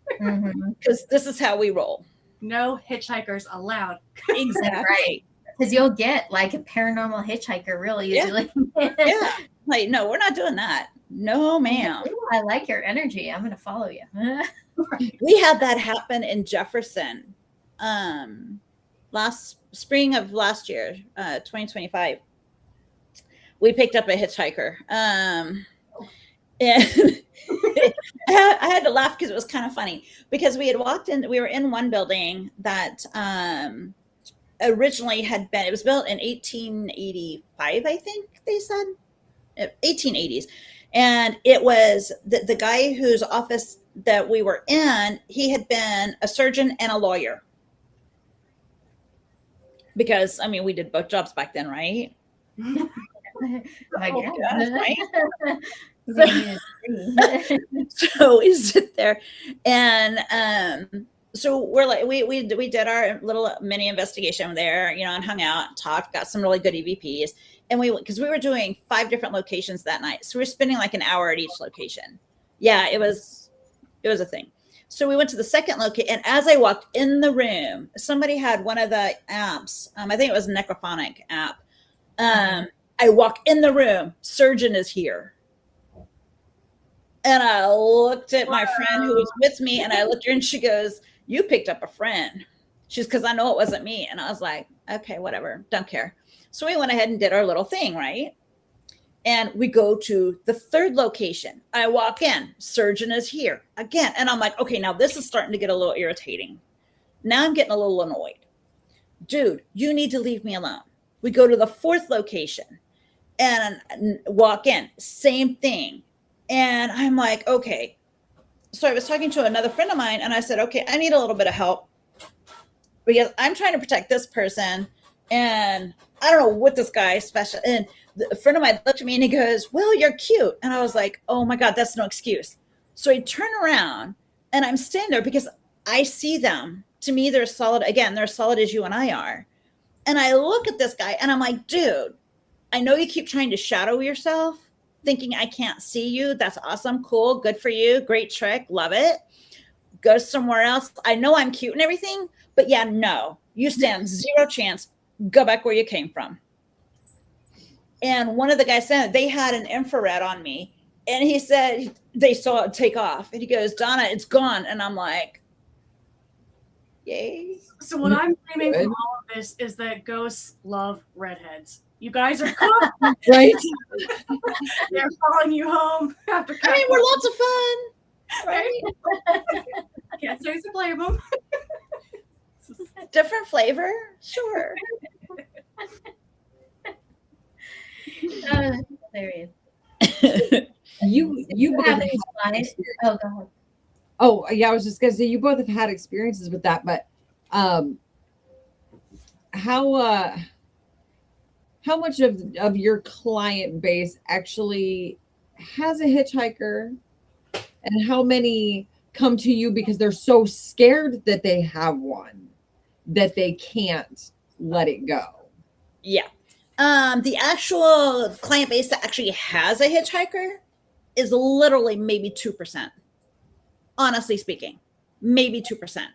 Because this is how we roll. No hitchhikers allowed. Exactly. Right. Because you'll get like a paranormal hitchhiker really easily. Yeah. Like, no, we're not doing that. No, ma'am. I like your energy. I'm going to follow you. We had that happen in Jefferson last spring of last year, 2025. We picked up a hitchhiker. And I had to laugh because it was kind of funny, because we had walked in, we were in one building that originally had been, it was built in 1885, I think they said, 1880s. And it was the guy whose office that we were in, he had been a surgeon and a lawyer. Because, I mean, we did both jobs back then, right? I Oh, guess. right? So we sit there, and so we're like, we did our little mini investigation there, you know, and hung out, talked, got some really good EVPs, and because we were doing 5 different locations that night, so we were spending like an hour at each location. Yeah, it was a thing. So we went to the second location, and as I walked in the room, somebody had one of the apps. I think it was a necrophonic app. I walk in the room, surgeon is here. And I looked at my friend who was with me, and I looked at her, and she goes, "You picked up a friend." She's, because I know it wasn't me. And I was like, okay, whatever, don't care. So we went ahead and did our little thing, right? And we go to the third location. I walk in, surgeon is here again. And I'm like, okay, now this is starting to get a little irritating. Now I'm getting a little annoyed. Dude, you need to leave me alone. We go to the fourth location and walk in, same thing. And I'm like, okay. So I was talking to another friend of mine, and I said, okay, I need a little bit of help because I'm trying to protect this person. And I don't know what this guy is special. And a friend of mine looked at me and he goes, "Well, you're cute." And I was like, oh my God, that's no excuse. So I turn around and I'm standing there because I see them. To me, they're solid. Again, they're solid as you and I are. And I look at this guy and I'm like, dude, I know you keep trying to shadow yourself, thinking I can't see you. That's awesome. Cool. Good for you. Great trick. Love it. Go somewhere else. I know I'm cute and everything, but yeah, no, you stand zero chance. Go back where you came from. And one of the guys said they had an infrared on me, and he said they saw it take off. And he goes, "Donna, it's gone." And I'm like, yay. So what I'm framing from all of this is that ghosts love redheads. You guys are cool. Right? They're following you home after. I mean, we're lots of fun, right? Can't say to blame them. Different flavor, sure. Hilarious. You both have Having had fun. Oh, go ahead. Oh, yeah, I was just gonna say you both have had experiences with that, but how much of your client base actually has a hitchhiker, and how many come to you because they're so scared that they have one that they can't let it go? Yeah. The actual client base that actually has a hitchhiker is literally maybe 2%. Honestly speaking, maybe 2%.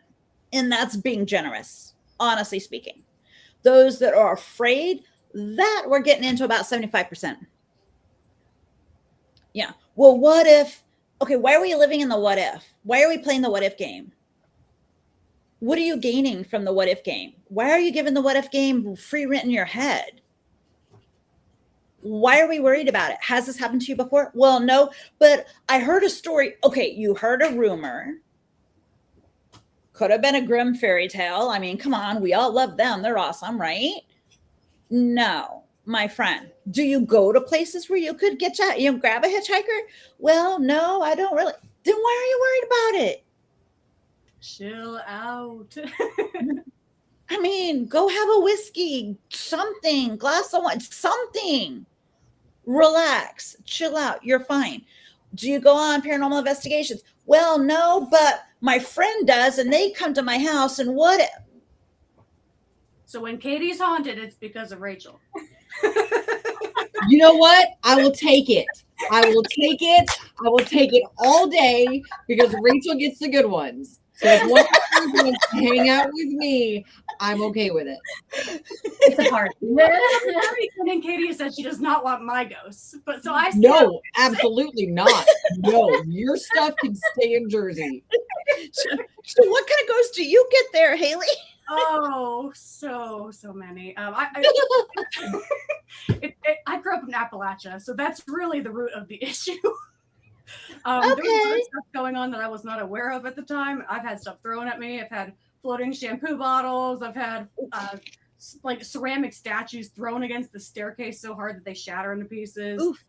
And that's being generous, honestly speaking. Those that are afraid, that we're getting into about 75%. Yeah. Well, what if, okay, why are we living in the what if? Why are we playing the what if game? What are you gaining from the what if game? Why are you giving the what if game free rent in your head? Why are we worried about it? Has this happened to you before? Well, no, but I heard a story. Okay, you heard a rumor. Could have been a grim fairy tale. I mean, come on, we all love them. They're awesome, right? No, my friend. Do you go to places where you could grab a hitchhiker? Well, no, I don't really. Then why are you worried about it? Chill out. I mean, go have a whiskey, something, glass of wine, something. Relax, chill out. You're fine. Do you go on paranormal investigations? Well, no, but my friend does, and they come to my house, and what? So when Katie's haunted, it's because of Rachel. You know what? I will take it. I will take it. I will take it all day because Rachel gets the good ones. So if one person wants to hang out with me, I'm okay with it. It's a party. And Katie said she does not want my ghosts. But so I said, No, absolutely not. No, your stuff can stay in Jersey. So what kind of ghosts do you get there, Haley? oh, so many. I grew up in Appalachia, so that's really the root of the issue. There was other stuff going on that I was not aware of at the time. I've had stuff thrown at me. I've had floating shampoo bottles. I've had like ceramic statues thrown against the staircase so hard that they shatter into pieces. Oof.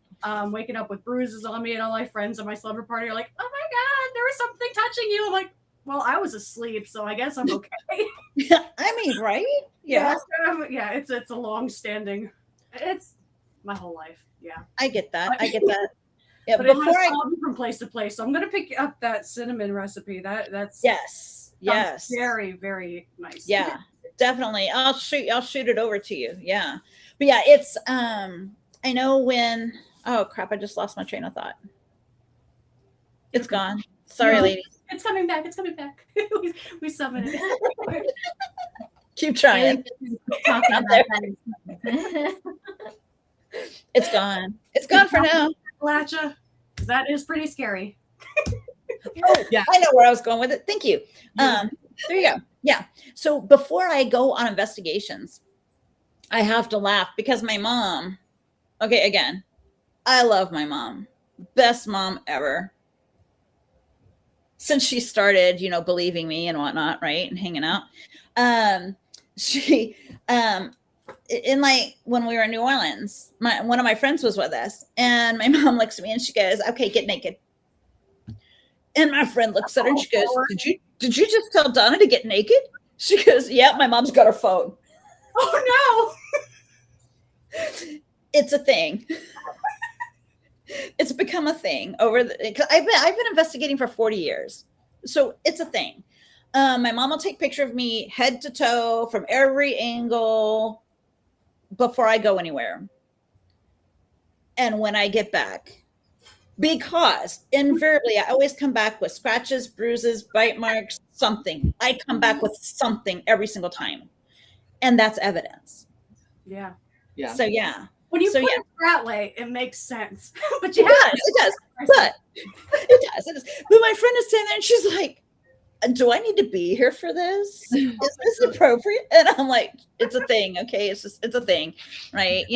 Waking up with bruises on me, and all my friends at my slumber party are like, "Oh my god, there was something touching you." I'm like, "Well, I was asleep, so I guess I'm okay." I mean, right? Yeah. Yeah, it's a long standing. It's my whole life. Yeah, I get that. Yeah, but before I go from place to place, so I'm gonna pick up that cinnamon recipe. That's yes, very, very nice. Yeah, definitely. I'll shoot it over to you. Yeah, but yeah, it's I know when. Oh crap! I just lost my train of thought. It's gone. Sorry, ladies. It's coming back. It's coming back. we summoned it. Keep trying. Talking about that. It's gone. It's gone for now. Appalachia, that is pretty scary. Oh, yeah. I know where I was going with it. Thank you. There you go. Yeah. So before I go on investigations, I have to laugh because my mom, okay, again, I love my mom. Best mom ever. Since she started, believing me and whatnot, right? And hanging out. She, in like when we were in New Orleans, one of my friends was with us, and my mom looks at me and she goes, "Okay, get naked." And my friend looks at her and she goes, Did you just tell Donna to get naked? She goes, "Yeah, my mom's got her phone." Oh no. It's a thing. It's become a thing because I've been investigating for 40 years. So it's a thing. My mom will take a picture of me head to toe from every angle before I go anywhere. And when I get back, because invariably I always come back with scratches, bruises, bite marks, something. I come back with something every single time. And that's evidence. Yeah. Yeah. So yeah. When you put it that way, it makes sense. But it does. But it does. But my friend is standing there and she's like, "Do I need to be here for this? Is this appropriate?" And I'm like, "It's a thing, okay? It's a thing, right?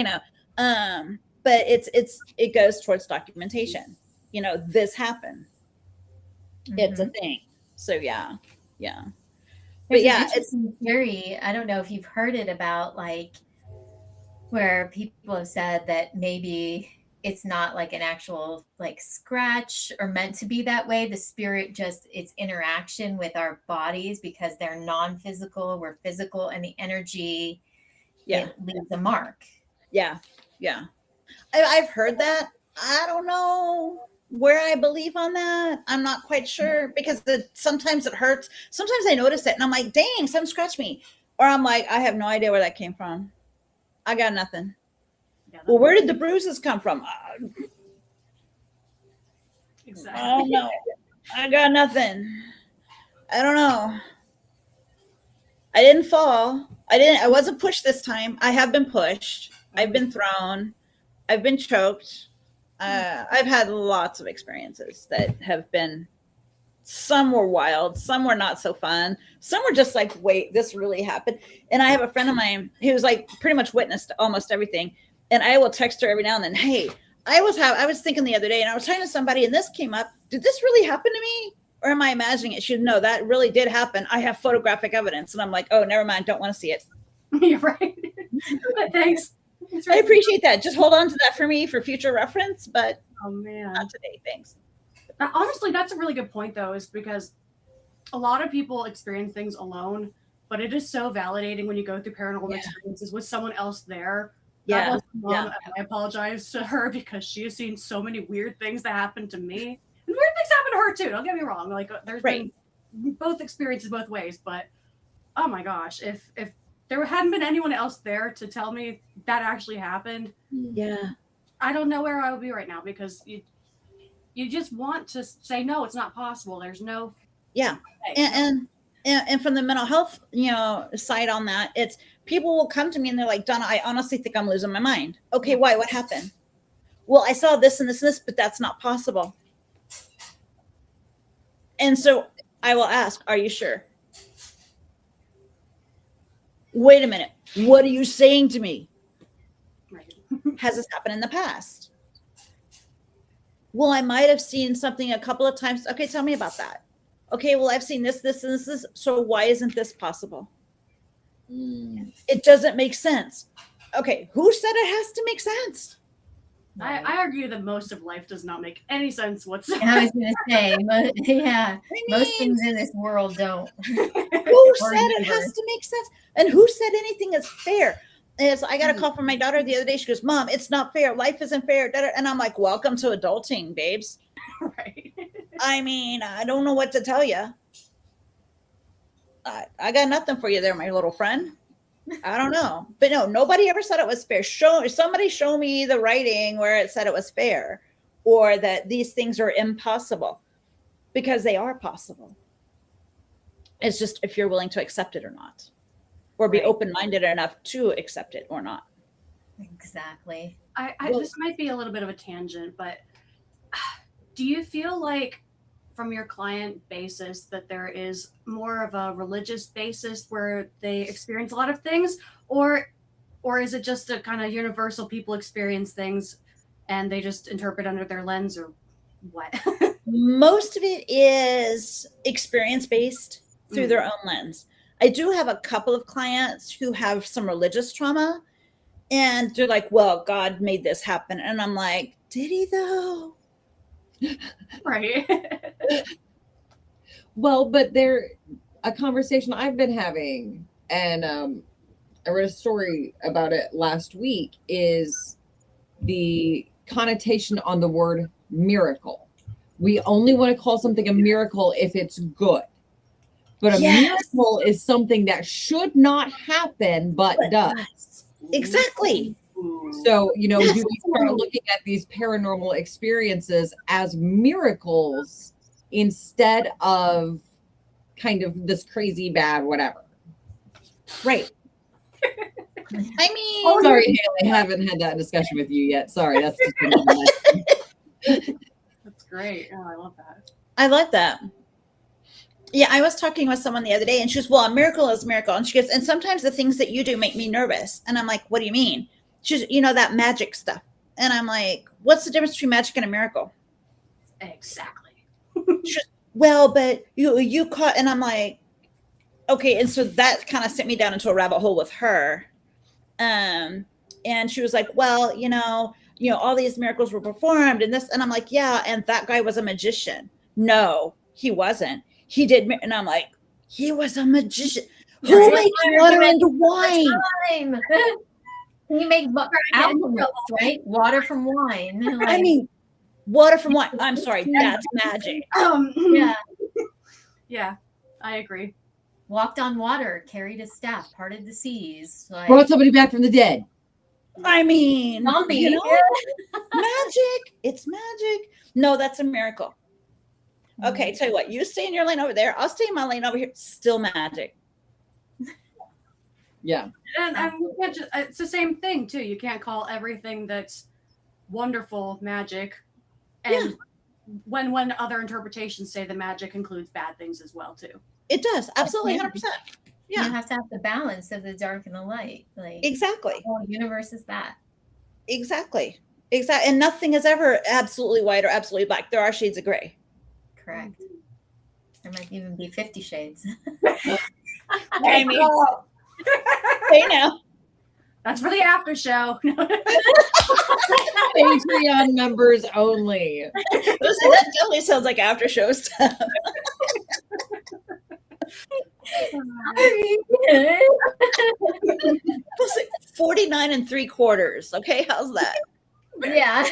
But it goes towards documentation. This happened. Mm-hmm. It's a thing. So yeah. But yeah, it's theory. I don't know if you've heard it about like where people have said that maybe it's not like an actual like scratch or meant to be that way. The spirit just its interaction with our bodies because they're non-physical, we're physical, and the energy it leaves a mark. Yeah. I've heard that. I don't know where I believe on that. I'm not quite sure because sometimes it hurts. Sometimes I notice it and I'm like, "Dang, something scratched me," or I'm like, "I have no idea where that came from. I got nothing." Yeah, well, where did the bruises come from? Exactly. Oh no, I got nothing. I don't know. I didn't fall. I wasn't pushed this time. I have been pushed. I've been thrown. I've been choked. I've had lots of experiences that have been, some were wild, some were not so fun. Some were just like, "Wait, this really happened." And I have a friend of mine who was like pretty much witnessed almost everything. And I will text her every now and then, "Hey, I was thinking the other day and I was talking to somebody and this came up. Did this really happen to me? Or am I imagining it?" She said, "No, that really did happen. I have photographic evidence." And I'm like, "Oh, never mind. Don't want to see it." You're right. Thanks. I appreciate that. Just hold on to that for me for future reference, but oh man, not today. Thanks. Honestly, that's a really good point though, is because a lot of people experience things alone, but it is so validating when you go through paranormal experiences with someone else there. Yeah. Mom, I apologize to her because she has seen so many weird things that happen to me. And weird things happen to her too. Don't get me wrong. Like there's been both experiences both ways, but oh my gosh, if there hadn't been anyone else there to tell me that actually happened, I don't know where I would be right now because you just want to say no, it's not possible. There's no and from the mental health side on that, it's people will come to me and they're like, "Donna, I honestly think I'm losing my mind." Okay, why? What happened? Well, I saw this and this and this, but that's not possible. And so I will ask, "Are you sure?" "Wait a minute. What are you saying to me?" Right. "Has this happened in the past?" "Well, I might have seen something a couple of times." "Okay, tell me about that." "Okay, well, I've seen this, this, and this. So why isn't this possible?" It doesn't make sense. Okay, who said it has to make sense? I argue that most of life does not make any sense whatsoever. I was going to say, yeah, I mean, most things in this world don't. Who Or said it universe. has to make sense? And who said anything is fair? And so I got a call from my daughter the other day. She goes, Mom, it's not fair. Life isn't fair. And I'm like, welcome to adulting, babes. Right. I mean, I don't know what to tell you. I got nothing for you there, my little friend. I don't know. But no, nobody ever said it was fair. Somebody show me the writing where it said it was fair or that these things are impossible, because they are possible. It's just if you're willing to accept it or not, or be Right. open-minded enough to accept it or not. Exactly. This might be a little bit of a tangent, but do you feel like from your client basis that there is more of a religious basis where they experience a lot of things, or is it just a kind of universal, people experience things and they just interpret under their lens, or what? Most of it is experience-based through their own lens. I do have a couple of clients who have some religious trauma, and they're like, well, God made this happen. And I'm like, did he though? Right. Well, but a conversation I've been having, and I read a story about it last week, is the connotation on the word miracle. We only want to call something a miracle if it's good. But a Yes. miracle is something that should not happen, but does. Exactly. So, do we start looking at these paranormal experiences as miracles instead of kind of this crazy bad whatever? Right. I mean, Sorry, Haley, I haven't had that discussion with you yet. Sorry, that's just That's great. Oh, I love that. I like that. Yeah, I was talking with someone the other day, and she goes, well, a miracle is a miracle. And she goes, and sometimes the things that you do make me nervous. And I'm like, what do you mean? She's, that magic stuff. And I'm like, what's the difference between magic and a miracle? Exactly. She goes, well, but you caught, and I'm like, okay. And so that kind of sent me down into a rabbit hole with her. And she was like, well, all these miracles were performed and this, and I'm like, yeah. And that guy was a magician. No, he wasn't. He did. And I'm like, he was a magician. Who makes water into wine? You make alchemists, right? Water from wine. I mean, water from wine. I'm sorry, that's magic. Yeah. Yeah, I agree. Walked on water, carried a staff, parted the seas. Like, brought somebody back from the dead. I mean, zombie. Magic. It's magic. No, that's a miracle. Okay, tell you what, you stay in your lane over there. I'll stay in my lane over here. Still magic. Yeah. And you can't it's the same thing too. You can't call everything that's wonderful magic. And when other interpretations say the magic includes bad things as well too. It does. Absolutely. 100%. Yeah. You have to have the balance of the dark and the light. Like Exactly. the whole universe is that. Exactly. And nothing is ever absolutely white or absolutely black. There are shades of gray. Correct. There might even be 50 shades. I mean, hey now. That's for the after show. Patreon members only. That definitely sounds like after show stuff. It's like 49 3/4. Okay, how's that? Yeah.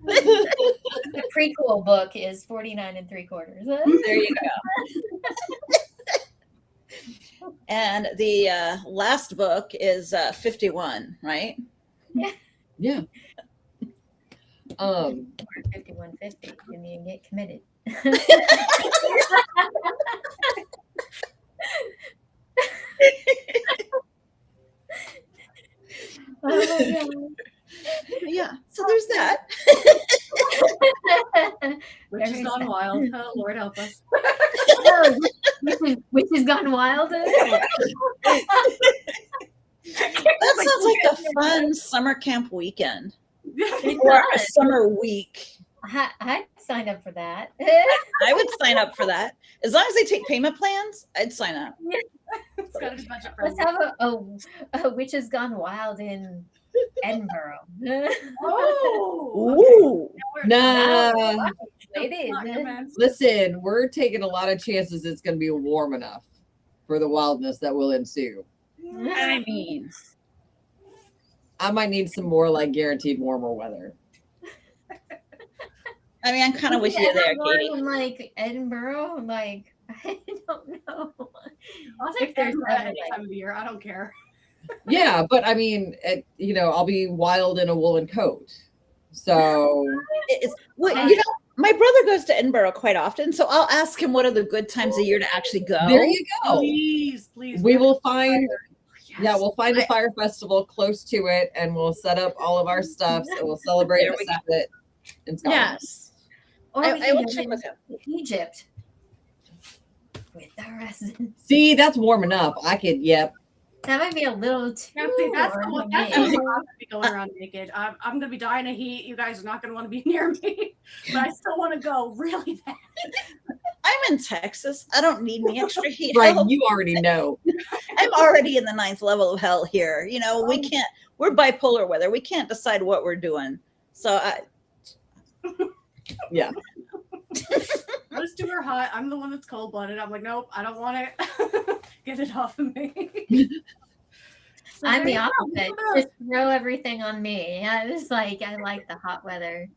The prequel book is 49 3/4. There you go. And the last book is 51, right? Yeah. 5150. You need to get committed. Oh my God. Yeah. So there's that. Which has gone wild. Oh, Lord help us. Which has gone wild. That sounds like a fun summer camp weekend or a summer week. I'd sign up for that. I would sign up for that. As long as they take payment plans, I'd sign up. It's gotta be budget Let's friendly. have a Witches Gone Wild in Edinburgh. Oh, Ooh. Nah, Ladies. listen, we're taking a lot of chances it's going to be warm enough for the wildness that will ensue. I mean, I might need some more like guaranteed warmer weather. I'm kind of with you there, Katie. In like Edinburgh, like I don't know. I'll take If there's Edinburgh ever, any like- time of the year. I don't care. Yeah, but I mean, I'll be wild in a woolen coat. So Well, you know, my brother goes to Edinburgh quite often, so I'll ask him what are the good times of year to actually go. there you go. Please. We will find, Yes. we'll find a fire festival close to it, and we'll set up all of our stuff, and we'll celebrate There the we go. Sabbath in Scotland. Yes. Or I we can will go check to with him. Egypt with the residents. See, that's warm enough. I could, yep. That might be a little too Yeah, see, that's the warm one. for That's me. the one I'm gonna be going around naked. I'm gonna be dying of heat. You guys are not gonna want to be near me, but I still want to go really bad. I'm in Texas. I don't need any extra heat. Right, help. you already know. I'm already in the 9th level of hell here. You know, we can't. We're bipolar weather. We can't decide what we're doing. So Yeah. Those two are hot. I'm the one that's cold blooded. I'm like, nope, I don't want it. Get it off of me. So I'm the there you go. opposite. Look at Just throw everything on me. I was like, I like the hot weather.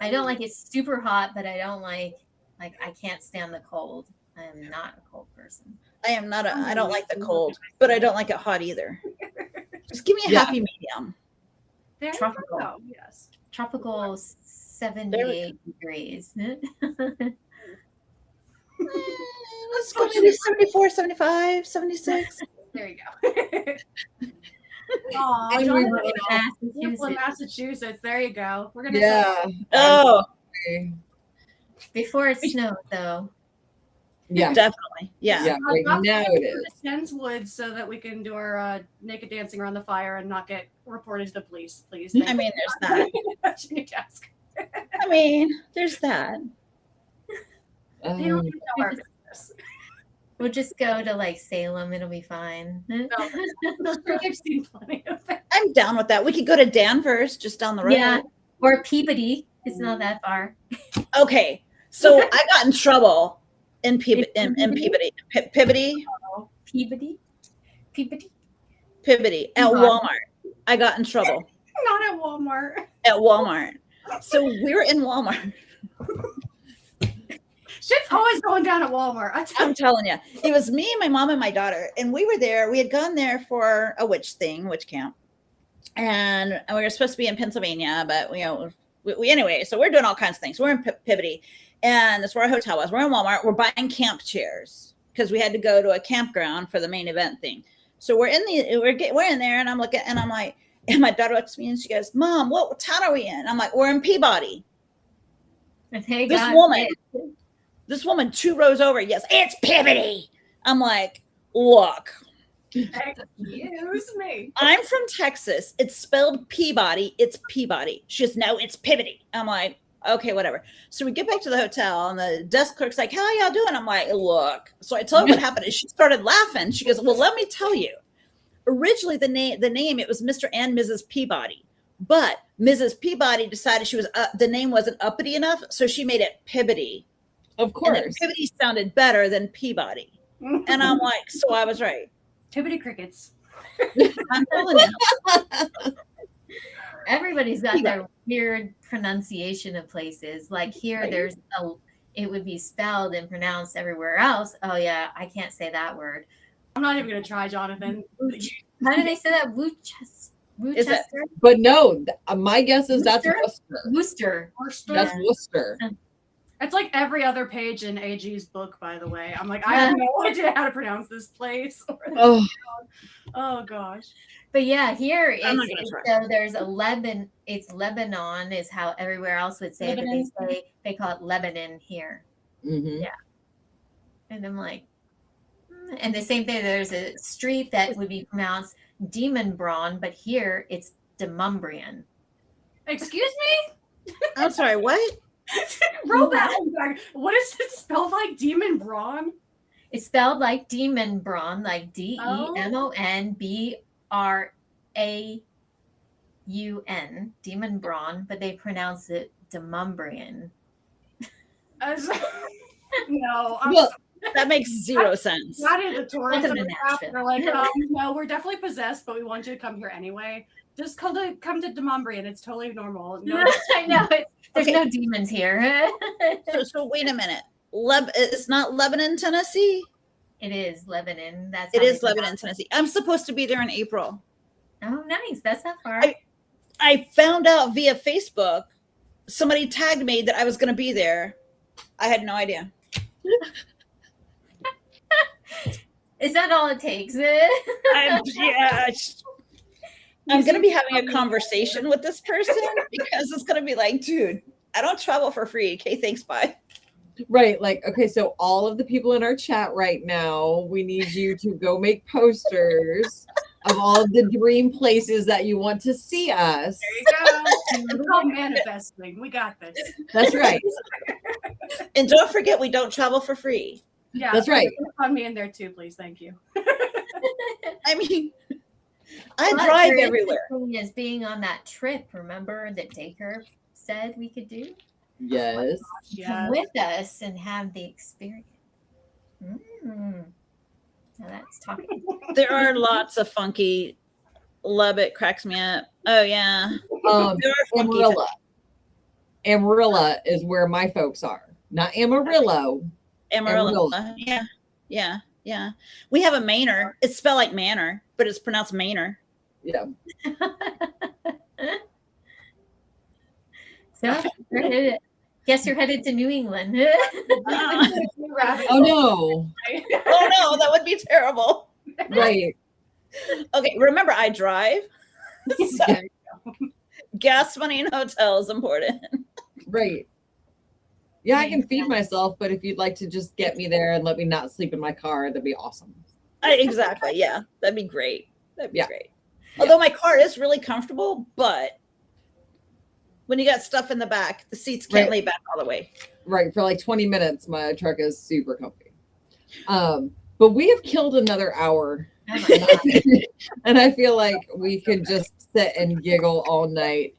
I don't like it super hot, but I don't like I can't stand the cold. I am not a cold person. I am not. I don't like the cold, but I don't like it hot either. Just give me a Yeah. happy medium. There you Tropical. go. Yes. Tropical 78 degrees. Let's go maybe 74, 75, 76. There you go. Aw, And we Jonathan, were in Massachusetts. Massachusetts. There you go. We're gonna Yeah. Oh, Before it snowed, though. Yeah. definitely. Yeah. Yeah. Right now it is. Sends woods so that we can do our naked dancing around the fire and not get reported to the police, please. I mean, there's that. That's your task. I mean, there's that. They don't even know our Um, business. We'll just go to like Salem. It'll be fine. I've seen plenty of it. I'm down with that. We could go to Danvers, just down the road. Yeah. Or Peabody. It's not that far. Okay. So I got in trouble in Peabody. Peabody Peabody? Peabody? at Walmart. I got in trouble Not at Walmart. at Walmart. So we were in Walmart. Shit's always going down at Walmart. I'm telling you, it was me, my mom, and my daughter, and we were there. We had gone there for a witch camp, and we were supposed to be in Pennsylvania, but we anyway. So we're doing all kinds of things. We're in Peabody, and that's where our hotel was. We're in Walmart. We're buying camp chairs because we had to go to a campground for the main event thing. So we're in there, and I'm looking, and I'm like, and my daughter looks at me and she goes, "Mom, what town are we in?" I'm like, "We're in Peabody." This woman 2 rows over, yes, it's Peabody. I'm like, look, Excuse me. I'm from Texas. It's spelled Peabody. It's Peabody. She goes, no, it's Peabody. I'm like, okay, whatever. So we get back to the hotel, and the desk clerk's like, how y'all doing? I'm like, look. So I told her what happened, and she started laughing. She goes, well, let me tell you. Originally, the name, it was Mr. and Mrs. Peabody. But Mrs. Peabody decided the name wasn't uppity enough, so she made it Peabody. Of And course. then Peabody sounded better than Peabody. And I'm like, so I was right. Tibbity crickets. I'm telling you. Everybody's got their weird pronunciation of places. Like here, it would be spelled and pronounced everywhere else. Oh yeah, I can't say that word. I'm not even gonna try, Jonathan. How do they say that? Worcester? But no, my guess is that's Worcester. Worcester. That's Worcester. It's like every other page in AG's book, by the way. I'm like, I have no idea how to pronounce this place. Oh, Oh gosh. But yeah, here I'm not it's gonna so there's a Lebanon. It's Lebanon is how everywhere else would say it, but they call it Lebanon here. mhm. And I'm like, and the same thing. There's a street that would be pronounced Demon Braun, but here it's Demumbrian. Excuse me? I'm sorry, what? Roll that one back. What is it spelled like? Demon Brawn? It's spelled like demon brawn, like DEMONBRAUN, demon brawn, but they pronounce it Demumbrian. No, I'm Well, That makes zero sense. not in the tourists Welcome to Nashville. They're like, no, we're definitely possessed, but we want you to come here anyway. Just come to Demumbrian. It's totally normal. No, I know. There's Okay. no demons here. So wait a minute. It's not Lebanon, Tennessee. It is Lebanon. That's It how is they Lebanon, pronounce it. Tennessee. I'm supposed to be there in April. Oh, nice. That's not far. I found out via Facebook. Somebody tagged me that I was going to be there. I had no idea. Is that all it takes? I'm going to be having a conversation with this person because it's going to be like, dude, I don't travel for free. Okay, thanks, bye. right. Like, okay, so all of the people in our chat right now, we need you to go make posters of all of the dream places that you want to see us. there you go. It's called manifesting. We got this. That's right. And don't forget, we don't travel for free. Yeah, That's right. Put me in there too, please. Thank you. I mean, I But drive your everywhere. interesting is being on that trip. Remember that Dacre said we could do? Yes. Come with us and have the experience. Now that's talking. There are lots of funky. Lubbock cracks me up. Oh, yeah. There are funky Amarillo. Amarillo is where my folks are. Not Amarillo. Amarillo. Yeah. We have a Manor. It's spelled like manor, but it's pronounced Manor. Yeah. So guess you're headed to New England. Oh no. Oh no, that would be terrible. Right. Okay, remember I drive. So gas money and hotel is important. Right. Yeah, I can feed myself, but if you'd like to just get me there and let me not sleep in my car, that'd be awesome. Exactly. Yeah, that'd be great. That'd be Yeah. great. Although my car is really comfortable, but when you got stuff in the back, the seats can't lay back all the way. Right. For like 20 minutes, my truck is super comfy. But we have killed another hour. Oh my God. And I feel like we could just sit and giggle all night.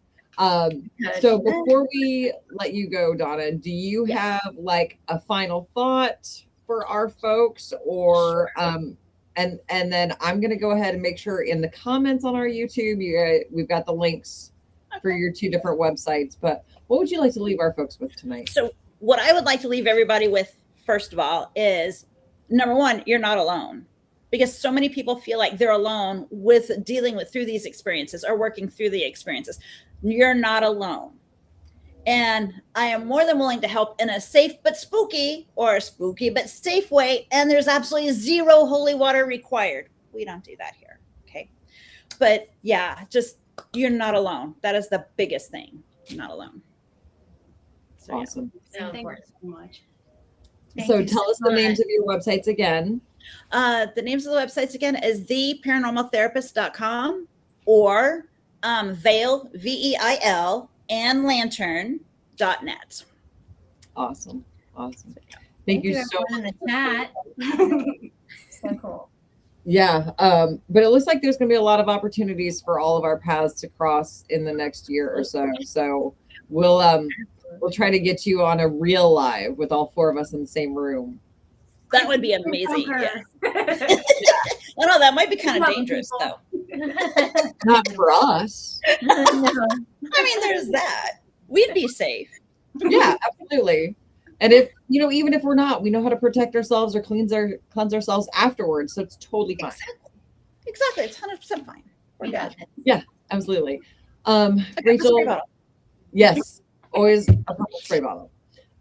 So before we let you go, Donna, do you have like a final thought for our folks, or and then I'm gonna go ahead and make sure in the comments on our YouTube, we've got the links for your two different websites. But what would you like to leave our folks with tonight? So what I would like to leave everybody with, first of all, is number one, you're not alone. Because so many people feel like they're alone with dealing with through these experiences or working through the experiences. You're not alone. And I am more than willing to help in a safe but spooky, or spooky but safe way. And there's absolutely zero holy water required. We don't do that here. Okay. But yeah, just you're not alone. That is the biggest thing. You're not alone. So, Awesome. So Thank you important. so much. Thank So you tell so us the much. names of your websites again. The names of the websites again is theparanormaltherapist.com or Veil, VEIL, and lantern.net. Awesome. Thank you so much. everyone in the chat. So cool. Yeah. But it looks like there's going to be a lot of opportunities for all of our paths to cross in the next year or so. So we'll try to get you on a real live with all four of us in the same room. That would be amazing. Yeah. I know that might be kind of dangerous though. Not for us. No. I mean, there's that. We'd be safe. Yeah, absolutely. And if even if we're not, we know how to protect ourselves or cleanse ourselves afterwards. So it's totally fine. Exactly. It's 100% fine. We're We good. got it. Absolutely. Okay, Rachel, spray bottle. yes, always a purple spray bottle.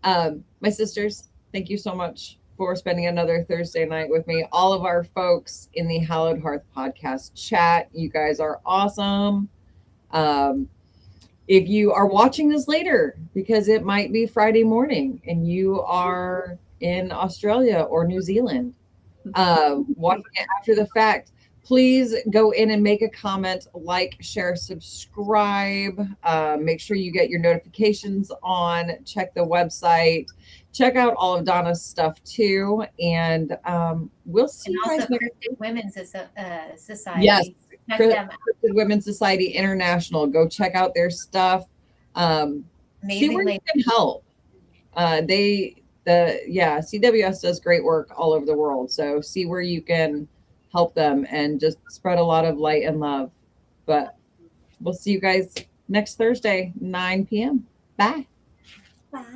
My sisters, thank you so much for spending another Thursday night with me. All of our folks in the Hallowed Hearth podcast chat, you guys are awesome. If you are watching this later, because it might be Friday morning and you are in Australia or New Zealand, watching it after the fact, please go in and make a comment, like, share, subscribe. Make sure you get your notifications on. Check the website. Check out all of Donna's stuff too. And we'll see And you also guys next Christian Women's Society. Yes, Check them out. Christian Women's Society International. Go check out their stuff. See Amazing where you lady. can help. CWS does great work all over the world. So see where you can help them and just spread a lot of light and love. But we'll see you guys next Thursday, 9 p.m. Bye. Bye.